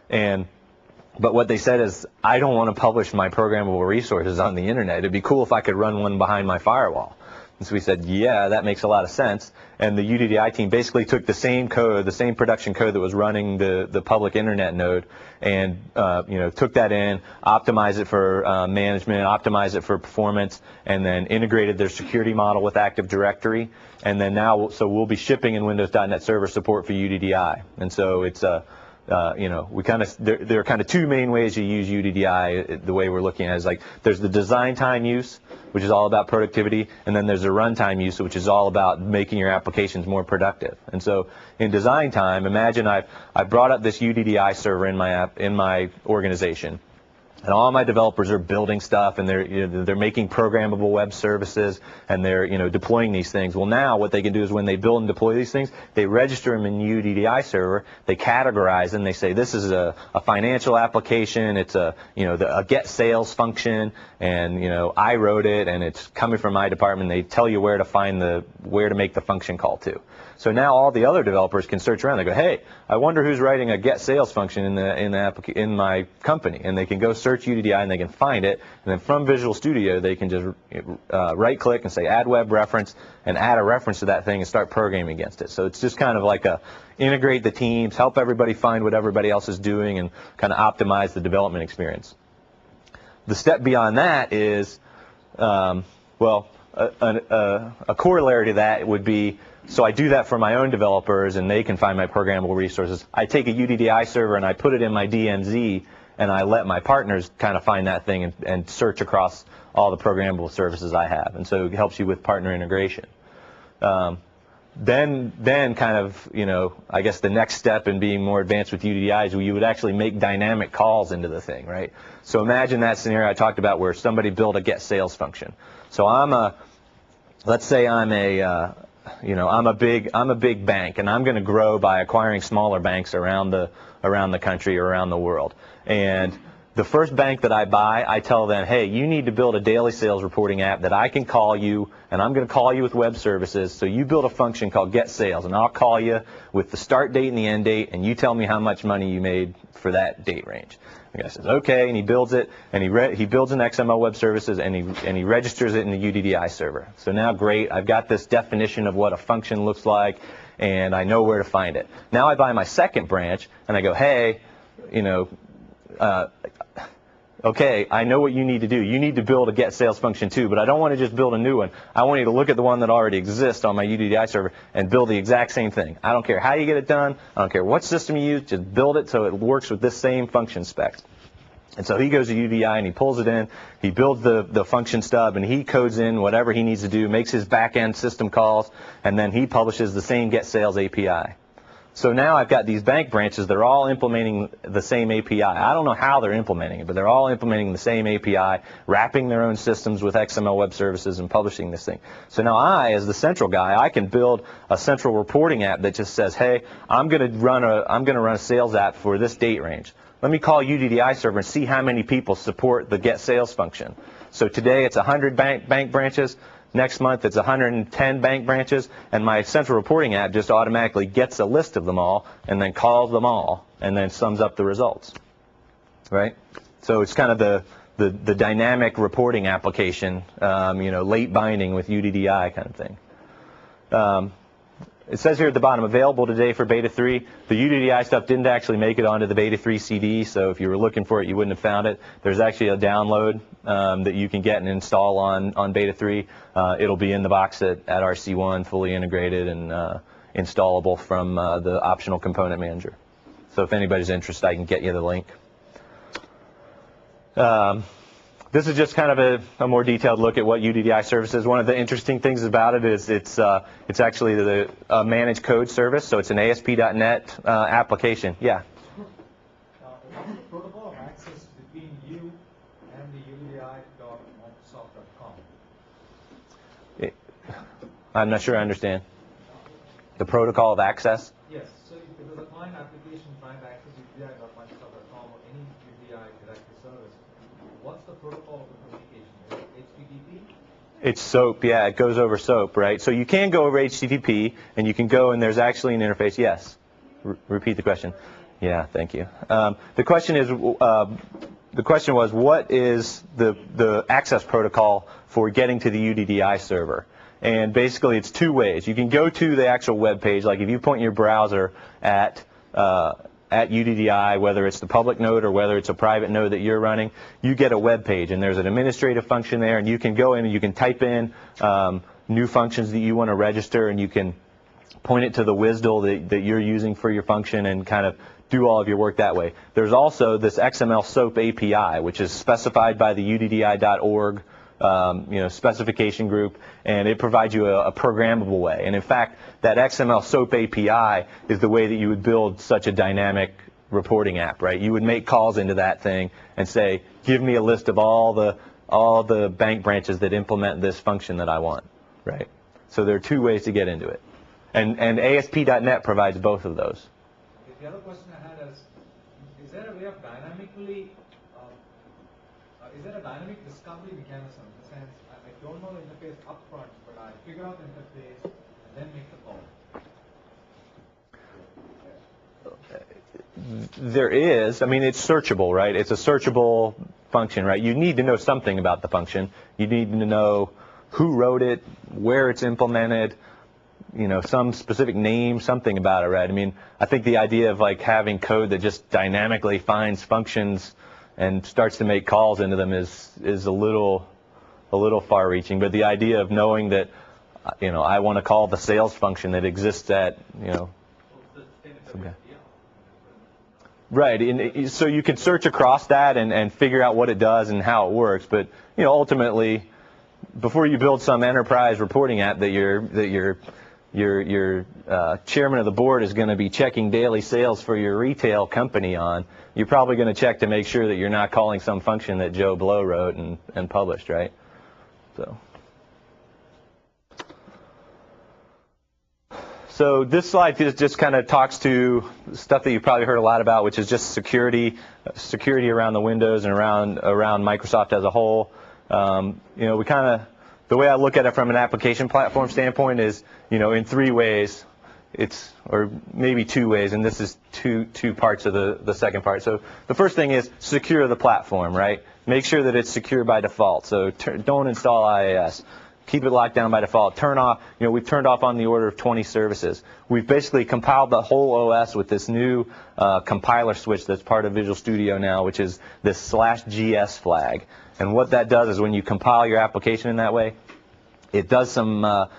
[SPEAKER 1] But what they said is, I don't want to publish my programmable resources on the internet. It'd be cool if I could run one behind my firewall. And so we said, yeah, that makes a lot of sense. And the UDDI team basically took the same code, the same production code that was running the public internet node, and took that in, optimized it for management, optimized it for performance, and then integrated their security model with Active Directory. And then now, so we'll be shipping in Windows.NET Server support for UDDI. And so it's there are kind of two main ways you use UDDI. The way we're looking at it is like there's the design time use, which is all about productivity, and then there's the runtime use, which is all about making your applications more productive. And so in design time, imagine I brought up this UDDI server in my organization. And all my developers are building stuff, and they're making programmable web services, and they're deploying these things. Well, now what they can do is when they build and deploy these things, they register them in the UDDI server. They categorize them. They say this is a financial application. It's a get sales function, and I wrote it, and it's coming from my department. They tell you where to make the function call to. So now all the other developers can search around. They go, hey, I wonder who's writing a get sales function in my company, and they can go search UDDI and they can find it. And then from Visual Studio, they can just right-click and say add web reference and add a reference to that thing and start programming against it. So it's just kind of like integrate the teams, help everybody find what everybody else is doing, and kind of optimize the development experience. The step beyond that is, a corollary to that would be, so I do that for my own developers, and they can find my programmable resources. I take a UDDI server and I put it in my DMZ, and I let my partners kind of find that thing and search across all the programmable services I have. And so it helps you with partner integration. Then kind of, I guess the next step in being more advanced with UDDI is you would actually make dynamic calls into the thing, right? So imagine that scenario I talked about where somebody built a get sales function. So let's say I'm a big bank, and I'm going to grow by acquiring smaller banks around the country or around the world. And the first bank that I buy, I tell them, hey, you need to build a daily sales reporting app that I can call you, and I'm going to call you with web services. So you build a function called get sales, and I'll call you with the start date and the end date, and you tell me how much money you made for that date range. The guy says, okay, and he builds it, and he builds an XML web services, and he registers it in the UDDI server. So now, great, I've got this definition of what a function looks like, and I know where to find it. Now I buy my second branch, and I go, hey, okay, I know what you need to do. You need to build a get sales function too, but I don't want to just build a new one. I want you to look at the one that already exists on my UDDI server and build the exact same thing. I don't care how you get it done. I don't care what system you use. Just build it so it works with this same function spec. And so he goes to UDDI and he pulls it in. He builds the function stub, and he codes in whatever he needs to do, makes his back-end system calls, and then he publishes the same get sales API. So now I've got these bank branches that are all implementing the same API. I don't know how they're implementing it, but they're all implementing the same API, wrapping their own systems with XML web services and publishing this thing. So now I, as the central guy, I can build a central reporting app that just says, hey, I'm going to run a sales app for this date range. Let me call UDDI server and see how many people support the get sales function. So today it's 100 bank branches. Next month it's 110 bank branches, and my central reporting app just automatically gets a list of them all and then calls them all and then sums up the results, right? So it's kind of the dynamic reporting application, late binding with UDDI kind of thing. It says here at the bottom, available today for Beta 3. The UDDI stuff didn't actually make it onto the Beta 3 CD, so if you were looking for it, you wouldn't have found it. There's actually a download that you can get and install on Beta 3. It'll be in the box at RC1, fully integrated and installable from the optional component manager. So if anybody's interested, I can get you the link. This is just kind of a more detailed look at what UDDI service is. One of the interesting things about it is it's actually the managed code service, so it's an ASP.NET application. Yeah?
[SPEAKER 5] What's the protocol of access between you and the UDDI.Microsoft.com?
[SPEAKER 2] I'm not sure I understand. The protocol of access?
[SPEAKER 5] Yes. So if it was a client application trying to access UDDI.Microsoft.com or any UDDI directory service, what's the protocol of the communication? Is it HTTP?
[SPEAKER 2] It's SOAP, yeah. It goes over SOAP, right? So you can go over HTTP, and you can go, and there's actually an interface. Yes. Repeat the question. Yeah, thank you. The question was, what is the access protocol for getting to the UDDI server?
[SPEAKER 1] And basically, it's two ways. You can go to the actual web page, like if you point your browser at UDDI, whether it's the public node or whether it's a private node that you're running, you get a web page, and there's an administrative function there, and you can go in and you can type in new functions that you want to register, and you can point it to the WSDL that you're using for your function and kind of do all of your work that way. There's also this XML SOAP API, which is specified by the UDDI.org specification group, and it provides you a programmable way. And in fact, that XML SOAP API is the way that you would build such a dynamic reporting app, right? You would make calls into that thing and say, give me a list of all the bank branches that implement this function that I want, right? So there are two ways to get into it. And ASP.NET provides both of those.
[SPEAKER 5] The other question I had is there a way of dynamically, is there a dynamic discovery mechanism? In the sense, I don't know the interface up front, but I figure out the interface and then make the call.
[SPEAKER 1] There is. I mean, it's searchable, right? It's a searchable function, right? You need to know something about the function. You need to know who wrote it, where it's implemented, some specific name, something about it, right? I mean, I think the idea of like having code that just dynamically finds functions and starts to make calls into them is a little far-reaching. But the idea of knowing that, I want to call the sales function that exists at, okay. Right, and so you can search across that and figure out what it does and how it works. But ultimately, before you build some enterprise reporting app that your chairman of the board is going to be checking daily sales for your retail company on, you're probably going to check to make sure that you're not calling some function that Joe Blow wrote and published, right? So this slide just kind of talks to stuff that you've probably heard a lot about, which is just security around the Windows and around Microsoft as a whole. The way I look at it from an application platform standpoint is, in three ways. Or maybe two ways, and this is two parts of the second part. So the first thing is secure the platform, right? Make sure that it's secure by default. So don't install IIS. Keep it locked down by default. Turn off, we've turned off on the order of 20 services. We've basically compiled the whole OS with this new compiler switch that's part of Visual Studio now, which is this /GS flag. And what that does is when you compile your application in that way, it does some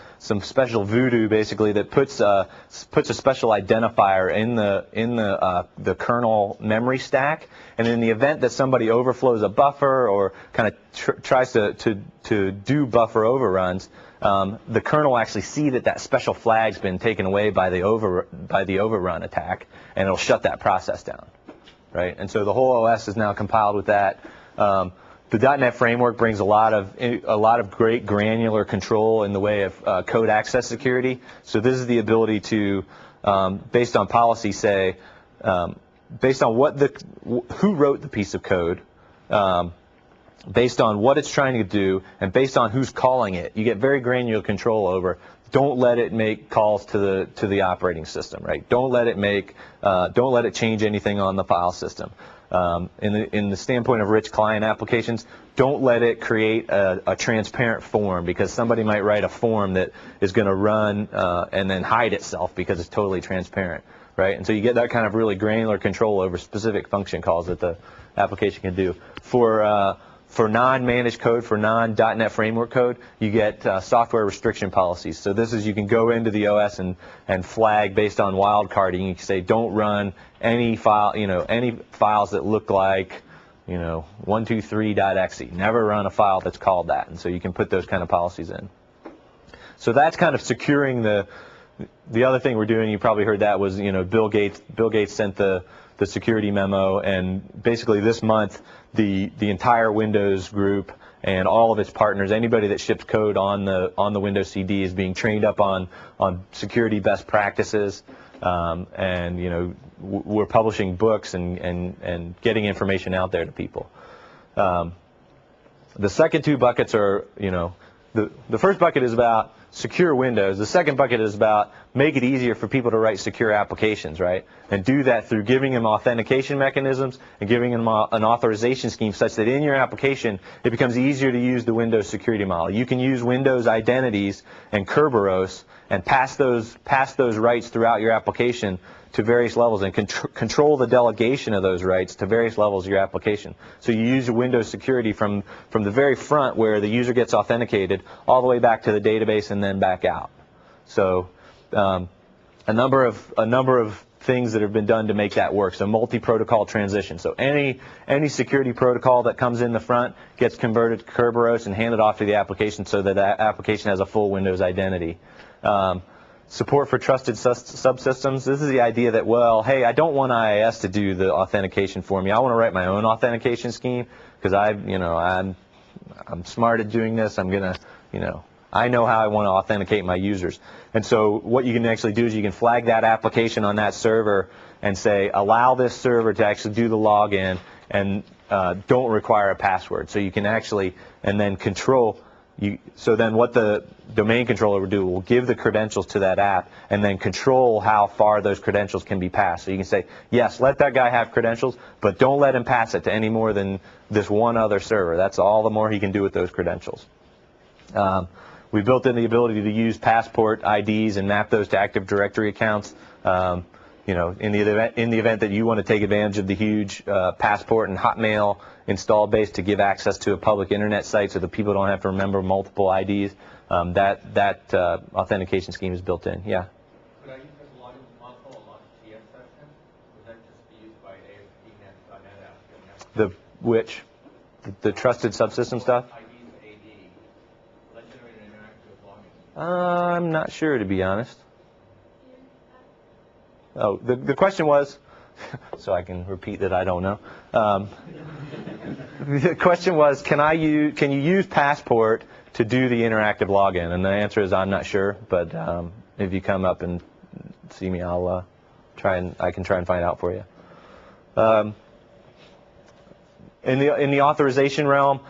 [SPEAKER 1] special voodoo basically that puts a special identifier in the kernel memory stack, and in the event that somebody overflows a buffer or kind of tries to do buffer overruns, the kernel will actually see that special flag's been taken away by the overrun attack, and it'll shut that process down, right? And so the whole OS is now compiled with that. The .NET framework brings a lot of great granular control in the way of code access security. So this is the ability to, based on policy, say, based on who wrote the piece of code, based on what it's trying to do, and based on who's calling it, you get very granular control over. Don't let it make calls to the operating system, right? Don't let it change anything on the file system. In the standpoint of rich client applications, don't let it create a transparent form, because somebody might write a form that is going to run and then hide itself because it's totally transparent, right? And so you get that kind of really granular control over specific function calls that the application can do. For non-managed code, for non.NET framework code, you get software restriction policies. So this is, you can go into the OS and flag based on wildcarding. You can say, don't run any file, any files that look like, 123.exe. Never run a file that's called that. And so you can put those kind of policies in. So that's kind of securing the other thing we're doing. You probably heard that was, Bill Gates sent the security memo, and basically this month the entire Windows group and all of its partners, anybody that ships code on the Windows CD, is being trained up on security best practices, and we're publishing books and getting information out there to people. The second two buckets are, the first bucket is about secure Windows. The second bucket is about make it easier for people to write secure applications, right? And do that through giving them authentication mechanisms and giving them an authorization scheme such that in your application it becomes easier to use the Windows security model. You can use Windows identities and Kerberos and pass those rights throughout your application to various levels and control the delegation of those rights to various levels of your application. So you use Windows security from the very front where the user gets authenticated all the way back to the database and then back out. So a number of things that have been done to make that work. So multi-protocol transition. So any security protocol that comes in the front gets converted to Kerberos and handed off to the application so that that application has a full Windows identity. Support for trusted subsystems. This is the idea that, well, hey, I don't want IIS to do the authentication for me. I want to write my own authentication scheme because I'm smart at doing this. I'm gonna, I know how I want to authenticate my users. And so what you can actually do is you can flag that application on that server and say, allow this server to actually do the login and don't require a password. So you can actually, and then control. So then what the domain controller will do will give the credentials to that app and then control how far those credentials can be passed. So you can say, yes, let that guy have credentials, but don't let him pass it to any more than this one other server. That's all the more he can do with those credentials. We built in the ability to use passport IDs and map those to Active Directory accounts. In the event that you want to take advantage of the huge Passport and Hotmail install base to give access to a public internet site so that people don't have to remember multiple IDs, that authentication scheme is built in. Yeah.
[SPEAKER 5] Could I use this login console on TS session? Would that just be used by ASP.NET?
[SPEAKER 1] The which? The trusted subsystem stuff?
[SPEAKER 5] IDs, AD. Let's generate an interactive login.
[SPEAKER 1] I'm not sure, to be honest. Oh, the question was, so I can repeat that I don't know. The question was, can you use Passport to do the interactive login? And the answer is I'm not sure, but if you come up and see me, I can try and find out for you. In the authorization realm,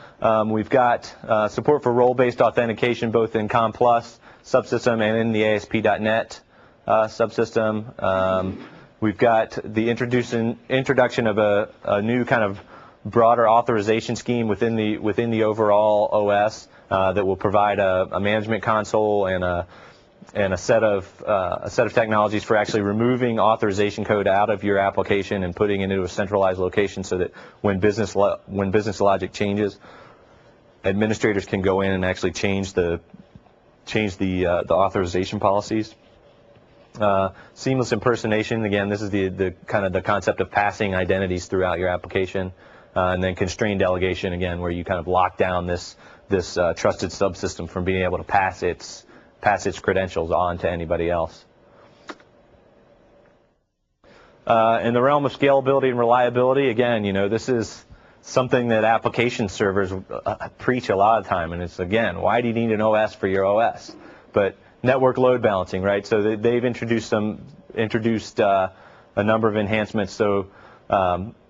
[SPEAKER 1] we've got support for role-based authentication both in COM Plus subsystem and in the ASP.NET subsystem. We've got the introduction of a new kind of broader authorization scheme within the overall OS that will provide a management console and a set of technologies for actually removing authorization code out of your application and putting it into a centralized location so that when business logic changes, administrators can go in and actually change the authorization policies. Seamless impersonation, again, this is the kind of the concept of passing identities throughout your application, and then constrained delegation, again, where you kind of lock down this trusted subsystem from being able to pass its credentials on to anybody else. In the realm of scalability and reliability, again, this is something that application servers preach a lot of time, and it's, again, why do you need an OS for your OS? But network load balancing, right? So they've introduced a number of enhancements. So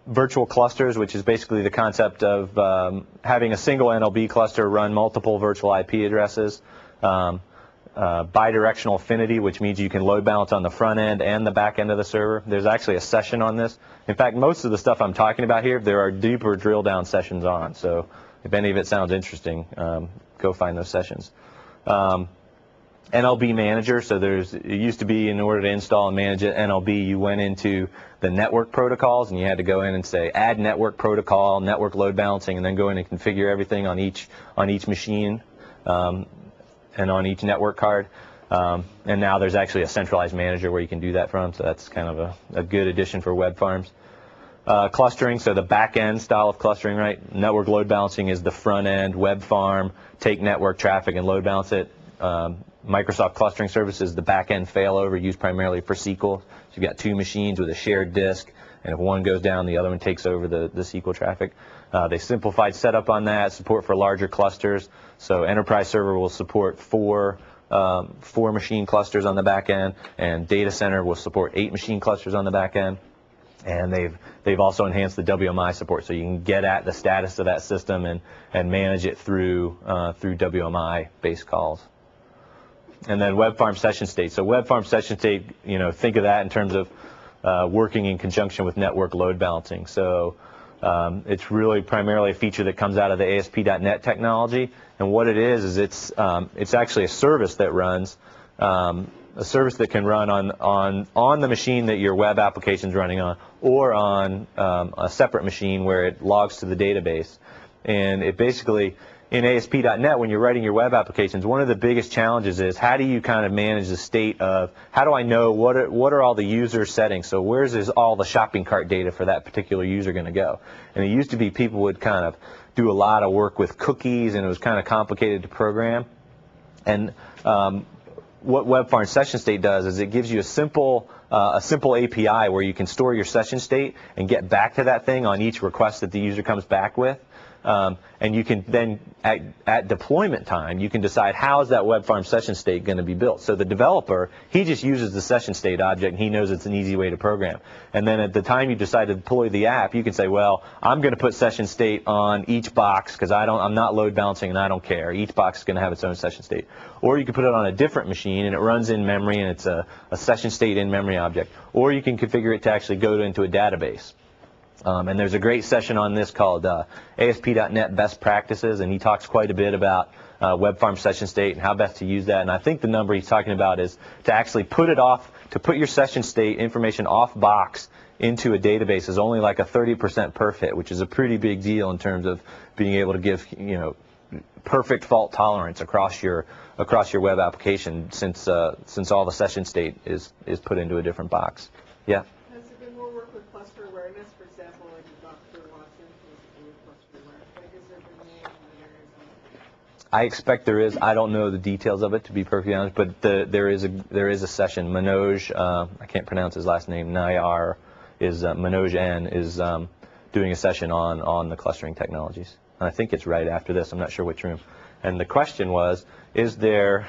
[SPEAKER 1] virtual clusters, which is basically the concept of having a single NLB cluster run multiple virtual IP addresses. Bidirectional affinity, which means you can load balance on the front end and the back end of the server. There's actually a session on this. In fact, most of the stuff I'm talking about here, there are deeper drill down sessions on. So if any of it sounds interesting, go find those sessions. NLB manager, so it used to be in order to install and manage it, NLB, you went into the network protocols and you had to go in and say add network protocol, network load balancing, and then go in and configure everything on each machine and on each network card. And now there's actually a centralized manager where you can do that from, so that's kind of a good addition for web farms. Clustering, so the back end style of clustering, right? Network load balancing is the front end, web farm, take network traffic and load balance it. Microsoft Clustering Services, the back-end failover used primarily for SQL. So you've got two machines with a shared disk, and if one goes down, the other one takes over the SQL traffic. They simplified setup on that, support for larger clusters. So Enterprise Server will support four machine clusters on the back end, and Data Center will support 8 machine clusters on the back end. And they've also enhanced the WMI support, so you can get at the status of that system and manage it through WMI-based calls. And then web farm session state. So web farm session state, think of that in terms of working in conjunction with network load balancing. So it's really primarily a feature that comes out of the ASP.NET technology. And what it is it's actually a service that runs, a service that can run on the machine that your web application is running on, or on a separate machine where it logs to the database. And it basically, in ASP.NET, when you're writing your web applications, one of the biggest challenges is how do you kind of manage the state of, how do I know what are all the user settings? So where's all the shopping cart data for that particular user going to go? And it used to be people would kind of do a lot of work with cookies, and it was kind of complicated to program. And what web farm session state does is it gives you a simple API where you can store your session state and get back to that thing on each request that the user comes back with. And you can then, at deployment time, you can decide how is that web farm session state going to be built. So the developer, he just uses the session state object, and he knows it's an easy way to program. And then at the time you decide to deploy the app, you can say, well, I'm going to put session state on each box because I'm not load balancing and I don't care. Each box is going to have its own session state. Or you can put it on a different machine and it runs in memory and it's a session state in memory object. Or you can configure it to actually go into a database. And there's a great session on this called ASP.NET Best Practices, and he talks quite a bit about web farm session state and how best to use that. And I think the number he's talking about is to actually put your session state information off box into a database is only like a 30% perf hit, which is a pretty big deal in terms of being able to give perfect fault tolerance across your web application, since all the session state is put into a different box. Yeah.
[SPEAKER 6] Has there been more work with cluster awareness, for example, like Dr. Watson with cluster awareness? Like, has there been more areas?
[SPEAKER 1] I expect there is. I don't know the details of it, to be perfectly honest, but there is a session. Manoj, I can't pronounce his last name. Nayar is Manoj N is doing a session on the clustering technologies. And I think it's right after this. I'm not sure which room. And the question was, is there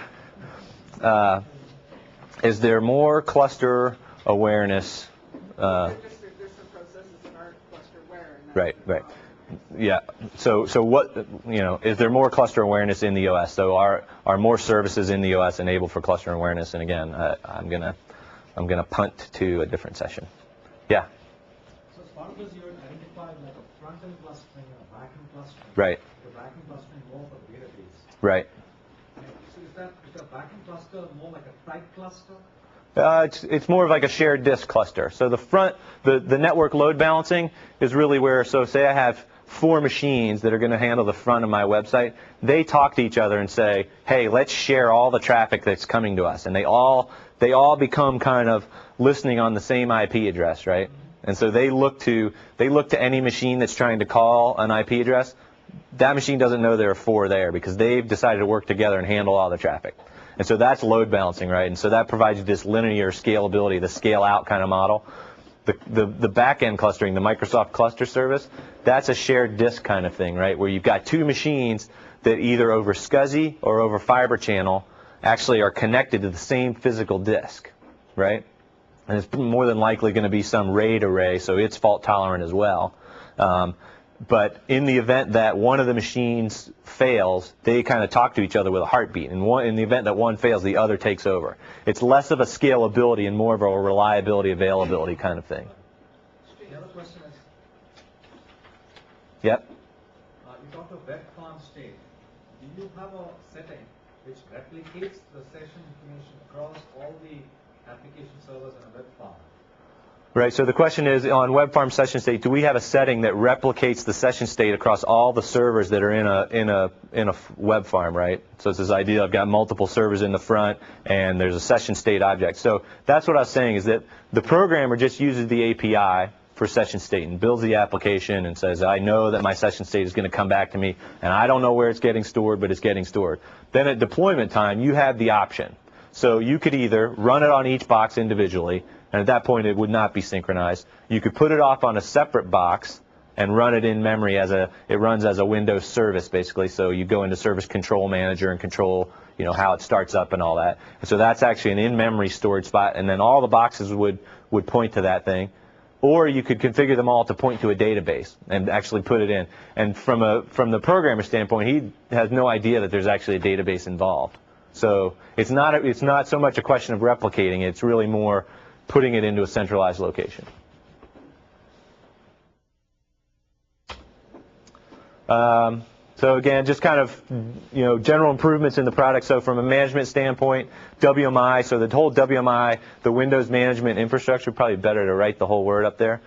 [SPEAKER 1] more cluster awareness?
[SPEAKER 6] There's some processes that aren't cluster aware.
[SPEAKER 1] Right. Yeah. So what, is there more cluster awareness in the OS? So are more services in the OS enabled for cluster awareness? And again, I'm gonna punt to a different session. Yeah.
[SPEAKER 5] So as part of this, you identified like a front-end clustering and a back-end clustering.
[SPEAKER 1] Right.
[SPEAKER 5] The back-end clustering more for the database.
[SPEAKER 1] Right.
[SPEAKER 5] So is the back-end cluster more like a tight cluster?
[SPEAKER 1] It's more of like a shared disk cluster. So the network load balancing is really where, so say I have 4 machines that are going to handle the front of my website. They talk to each other and say, hey, let's share all the traffic that's coming to us. And they all become kind of listening on the same IP address, right? And so they look to any machine that's trying to call an IP address. That machine doesn't know there are 4 there because they've decided to work together and handle all the traffic. And so that's load balancing, right? And so that provides you this linear scalability, the scale out kind of model. The back-end clustering, the Microsoft Cluster Service, that's a shared disk kind of thing, right? Where you've got 2 machines that either over SCSI or over fiber channel actually are connected to the same physical disk, right? And it's more than likely going to be some RAID array, so it's fault tolerant as well. But in the event that one of the machines fails, they kind of talk to each other with a heartbeat. And in the event that one fails, the other takes over. It's less of a scalability and more of a reliability, availability kind of thing.
[SPEAKER 5] The other question is,
[SPEAKER 1] Yep.
[SPEAKER 5] you talked of web farm state. Do you have a setting which replicates the session information across all the application servers in a web farm?
[SPEAKER 1] Right, so the question is, on web farm session state, do we have a setting that replicates the session state across all the servers that are in a web farm, right? So it's this idea I've got multiple servers in the front and there's a session state object. So that's what I was saying, is that the programmer just uses the API for session state and builds the application and says, I know that my session state is going to come back to me and I don't know where it's getting stored, but it's getting stored. Then at deployment time, you have the option. So you could either run it on each box individually, and at that point it would not be synchronized. You could put it off on a separate box and run it in memory it runs as a Windows service basically. So you go into Service Control Manager and control, how it starts up and all that. And so that's actually an in-memory storage spot, and then all the boxes would point to that thing. Or you could configure them all to point to a database and actually put it in. And from the programmer standpoint, he has no idea that there's actually a database involved.
[SPEAKER 2] So it's not so much a question of replicating. It's really more putting it into a centralized location. So again, just kind of, general improvements in the product. So from a management standpoint, WMI, so the whole WMI, the Windows Management Infrastructure, probably better to write the whole word up there.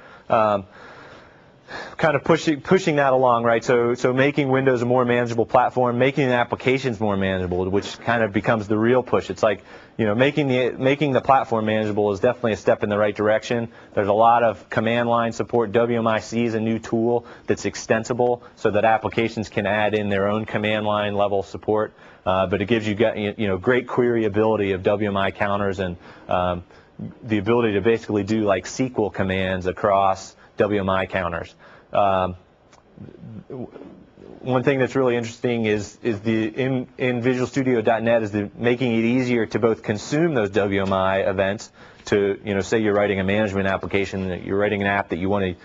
[SPEAKER 2] Kind of pushing that along, right? So making Windows a more manageable platform, making the applications more manageable, which kind of becomes the real push. It's like, making the platform manageable is definitely a step in the right direction. There's a lot of command line support. WMIC is a new tool that's extensible so that applications can add in their own command line level support. But it gives you great queryability of WMI counters and the ability to basically do like SQL commands across WMI counters. One thing that's really interesting is in Visual Studio.net is making it easier to both consume those WMI events. To say you're writing a management application, you're writing an app that you want to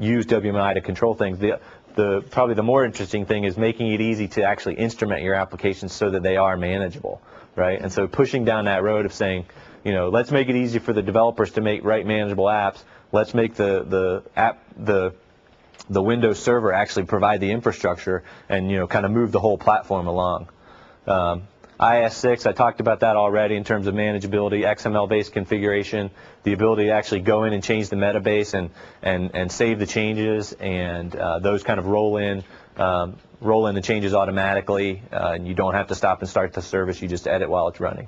[SPEAKER 2] use WMI to control things. Probably the more interesting thing is making it easy to actually instrument your applications so that they are manageable, right? And so pushing down that road of saying, let's make it easy for the developers to write manageable apps. Let's make the Windows Server actually provide the infrastructure and kind of move the whole platform along. IS6, I talked about that already in terms of manageability, XML-based configuration, the ability to actually go in and change the metabase and save the changes, and those kind of roll in the changes automatically, and you don't have to stop and start the service. You just edit while it's running.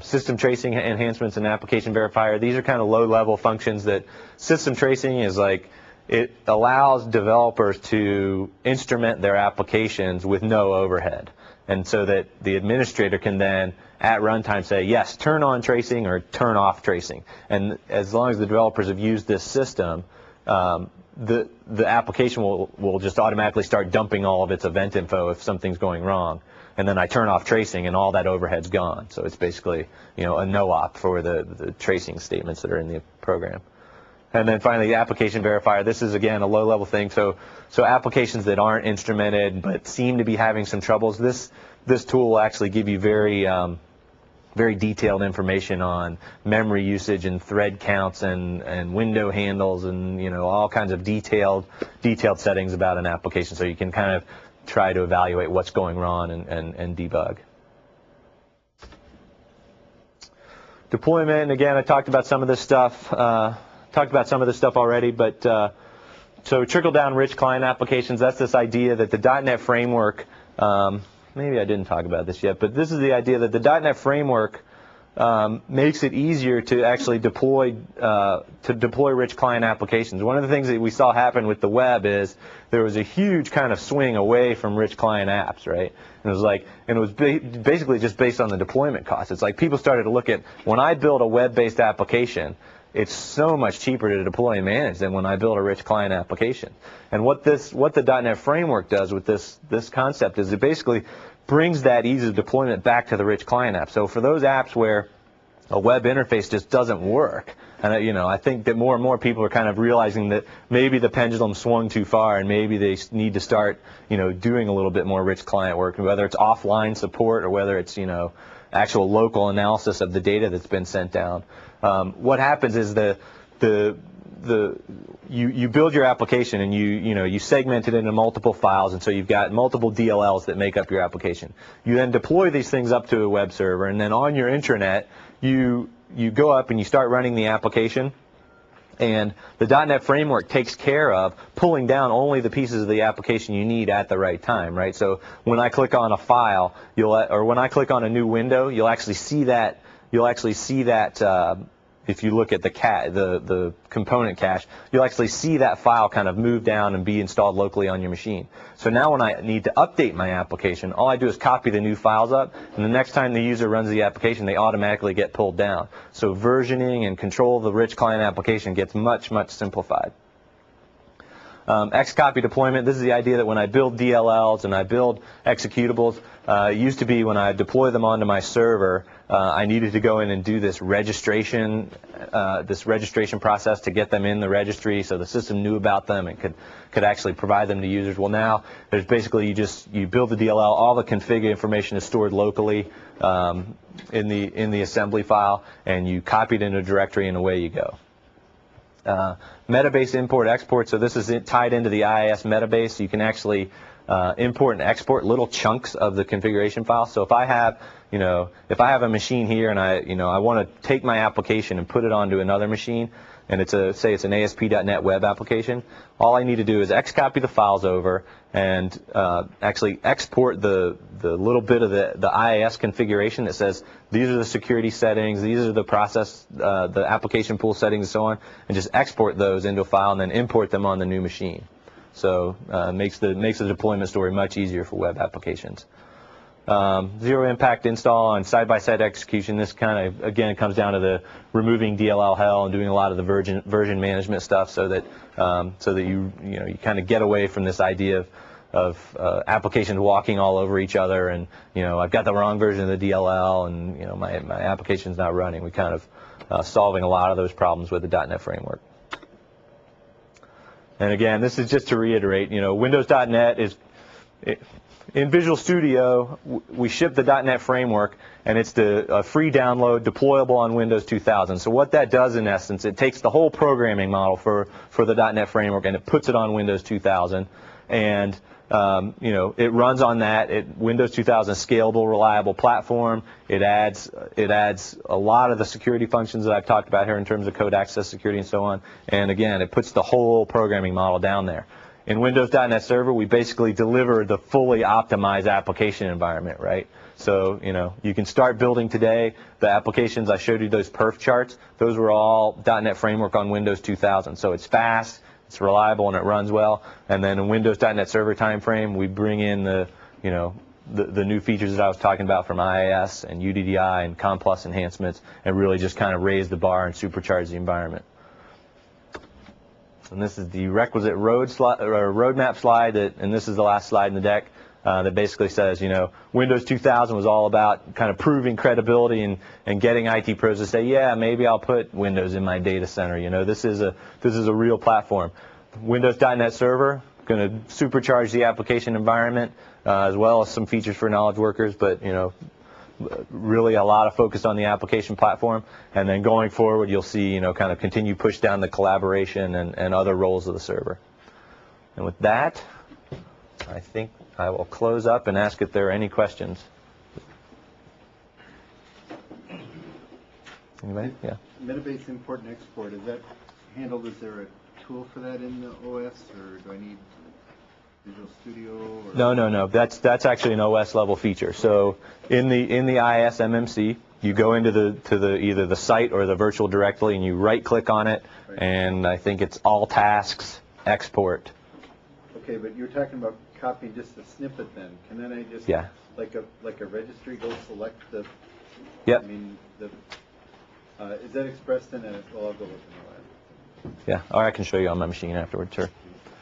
[SPEAKER 2] System tracing enhancements and application verifier. These are kind of low-level functions that system tracing is like, it allows developers to instrument their applications with no overhead. And so that the administrator can then, at runtime, say, yes, turn on tracing or turn off tracing. And as long as the developers have used this system, the application will just automatically start dumping all of its event info if something's going wrong. And then I turn off tracing, and all that overhead's gone. So it's basically, a no-op for the tracing statements that are in the program. And then finally, the application verifier. This is, again, a low-level thing. So applications that aren't instrumented but seem to be having some troubles, this tool will actually give you very detailed information on memory usage and thread counts and window handles and, all kinds of detailed settings about an application. So you can kind of try to evaluate what's going wrong and debug. Deployment, and again, I talked about some of this stuff. Already, but so trickle-down rich client applications, that's this idea that the .NET framework, maybe I didn't talk about this yet, but this is the idea that the .NET framework makes it easier to actually deploy rich client applications. One of the things that we saw happen with the web is there was a huge kind of swing away from rich client apps, right? And it was basically just based on the deployment costs. It's like people started to look at, when I build a web-based application, it's so much cheaper to deploy and manage than when I build a rich client application. And what the .NET framework does with this concept is it basically brings that ease of deployment back to the rich client app. So for those apps where a web interface just doesn't work, and I think that more and more people are kind of realizing that maybe the pendulum swung too far and maybe they need to start doing a little bit more rich client work, whether it's offline support or whether it's actual local analysis of the data that's been sent down. What happens is you build your application and you segment it into multiple files, and so you've got multiple DLLs that make up your application. You then deploy these things up to a web server, and then on your intranet you go up and you start running the application. And the .NET framework takes care of pulling down only the pieces of the application you need at the right time, right? So when I click on a file, or when I click on a new window, you'll actually see that. If you look at the component cache, you'll actually see that file kind of move down and be installed locally on your machine. So now when I need to update my application, all I do is copy the new files up, and the next time the user runs the application, they automatically get pulled down. So versioning and control of the rich client application gets much, much simplified. Xcopy deployment, this is the idea that when I build DLLs and I build executables, it used to be when I deploy them onto my server, I needed to go in and do this registration process to get them in the registry so the system knew about them and could actually provide them to users. Well, now there's basically you build the DLL, all the config information is stored locally in the assembly file, and you copy it into a directory and away you go. Metabase import export, so this is tied into the IIS metabase, so you can actually import and export little chunks of the configuration file. So if I have a machine here and I want to take my application and put it onto another machine, and say it's an ASP.NET web application, all I need to do is Xcopy the files over and actually export the little bit of the IIS configuration that says these are the security settings, these are the process, the application pool settings, and so on, and just export those into a file and then import them on the new machine. So makes the deployment story much easier for web applications. Zero impact install and side-by-side execution. This kind of, again, comes down to the removing DLL hell and doing a lot of the version management stuff, so that you kind of get away from this idea of applications walking all over each other, and I've got the wrong version of the DLL, and my application's not running. We kind of solving a lot of those problems with the .NET framework. And again, this is just to reiterate, Windows.NET is. In Visual Studio, we ship the .NET framework, and it's a free download, deployable on Windows 2000. So what that does, in essence, it takes the whole programming model for the .NET framework, and it puts it on Windows 2000. And it runs on that. Windows 2000 scalable, reliable platform. It adds a lot of the security functions that I've talked about here in terms of code access security and so on. And again, it puts the whole programming model down there. In Windows.NET Server, we basically deliver the fully optimized application environment, right? So, you can start building today. The applications, I showed you those perf charts. Those were all .NET Framework on Windows 2000. So it's fast, it's reliable, and it runs well. And then in Windows.NET Server timeframe, we bring in the new features that I was talking about from IIS and UDDI and COM+ enhancements, and really just kind of raise the bar and supercharge the environment. And this is the requisite roadmap slide, and this is the last slide in the deck, that basically says, Windows 2000 was all about kind of proving credibility and getting IT pros to say, yeah, maybe I'll put Windows in my data center. This is a real platform. Windows.NET Server, going to supercharge the application environment, as well as some features for knowledge workers, but really a lot of focus on the application platform. And then going forward, you'll see, kind of continue push down the collaboration and other roles of the server. And with that, I think I will close up and ask if there are any questions. Anybody? Yeah.
[SPEAKER 3] Metabase import and export, is that handled? Is there a tool for that in the OS, or do I need Visual Studio? Or?
[SPEAKER 2] No. That's actually an OS level feature. So in the IIS MMC, you go into either the site or the virtual directory, and you right click on it, right. And I think it's all tasks export.
[SPEAKER 3] Okay, but you're talking about copying just a snippet then. Can then I just like a registry go select the?
[SPEAKER 2] Yep.
[SPEAKER 3] I mean is that expressed in a? Well, I'll go look in the lab.
[SPEAKER 2] Yeah, or I can show you on my machine afterwards, sure.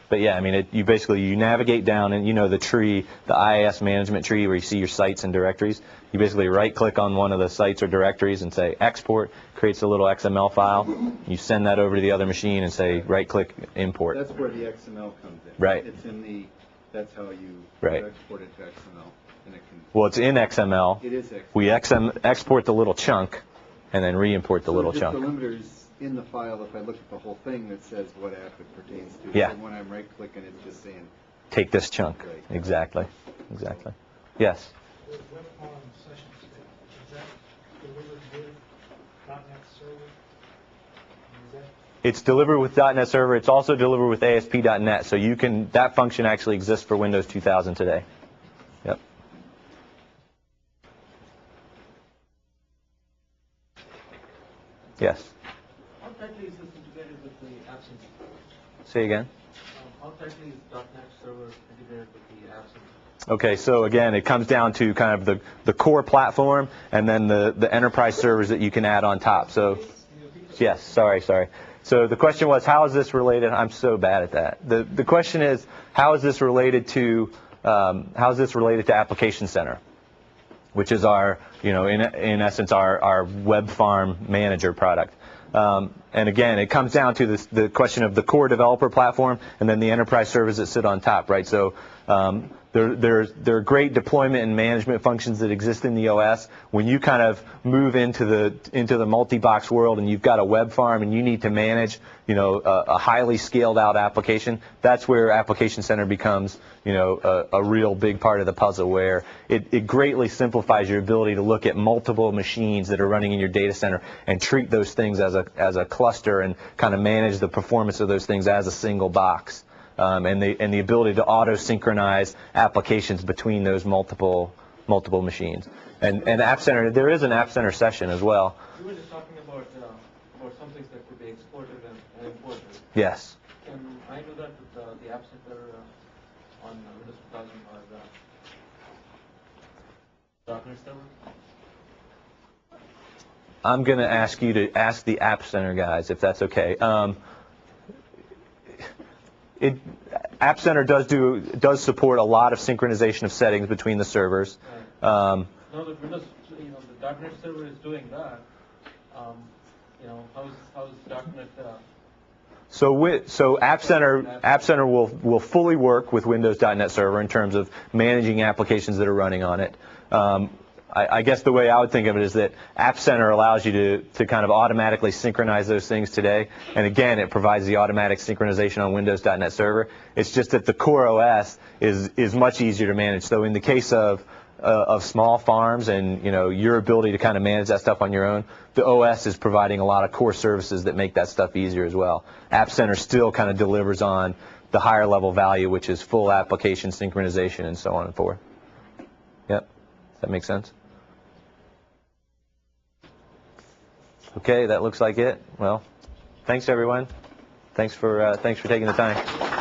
[SPEAKER 2] But yeah, I mean, you navigate down, and the tree, the IIS management tree, where you see your sites and directories. You basically right-click on one of the sites or directories and say export, creates a little XML file. You send that over to the other machine and say right-click import.
[SPEAKER 3] That's where the XML comes in.
[SPEAKER 2] Right.
[SPEAKER 3] It's in the. That's how you export it to XML, and it can.
[SPEAKER 2] Well, it's in XML.
[SPEAKER 3] It is XML.
[SPEAKER 2] We export the little chunk, and then re-import the little chunk.
[SPEAKER 3] The limiters in the file, if I look at the whole thing, that says what app it pertains to.
[SPEAKER 2] Yeah.
[SPEAKER 3] So when I'm right-clicking, it's just saying.
[SPEAKER 2] Take this chunk.
[SPEAKER 3] Right.
[SPEAKER 2] Exactly. Yes.
[SPEAKER 7] The web form session state, is that delivered with .NET Server?
[SPEAKER 2] It's delivered with .NET Server. It's also delivered with ASP.NET. So that function actually exists for Windows 2000 today. Yep. Yes.
[SPEAKER 4] How tightly is this integrated with the absence?
[SPEAKER 2] Say again.
[SPEAKER 4] How tightly is .NET Server integrated with the absence?
[SPEAKER 2] Okay, so again, it comes down to kind of the core platform and then the enterprise servers that you can add on top. So, yes, sorry. So the question was, how is this related? I'm so bad at that. The question is, how is this related to Application Center, which is our, in essence, our web farm manager product. And again, it comes down to the question of the core developer platform and then the enterprise servers that sit on top, right? So there are great deployment and management functions that exist in the OS. When you kind of move into the multi-box world and you've got a web farm and you need to manage, a highly scaled out application, that's where Application Center becomes, a real big part of the puzzle, where it greatly simplifies your ability to look at multiple machines that are running in your data center and treat those things as a cluster and kind of manage the performance of those things as a single box. And the ability to auto-synchronize applications between those multiple machines. And App Center, there is an App Center session as well.
[SPEAKER 4] You were just talking about some things that could be exported and imported.
[SPEAKER 2] Yes.
[SPEAKER 4] Can I do that with the App Center on Windows 2000 or .NET Server?
[SPEAKER 2] I'm going to ask you to ask the App Center guys if that's okay. App Center does support a lot of synchronization of settings between the servers.
[SPEAKER 4] No, the Windows, the .NET Server is doing that. How's .NET?
[SPEAKER 2] So App Center will fully work with Windows.NET Server in terms of managing applications that are running on it. I guess the way I would think of it is that App Center allows you to kind of automatically synchronize those things today. And again, it provides the automatic synchronization on Windows.NET Server. It's just that the core OS is much easier to manage. So in the case of small farms and your ability to kind of manage that stuff on your own, the OS is providing a lot of core services that make that stuff easier as well. App Center still kind of delivers on the higher level value, which is full application synchronization and so on and forth. Yep. Does that make sense? Okay, that looks like it. Well, thanks everyone. Thanks for taking the time.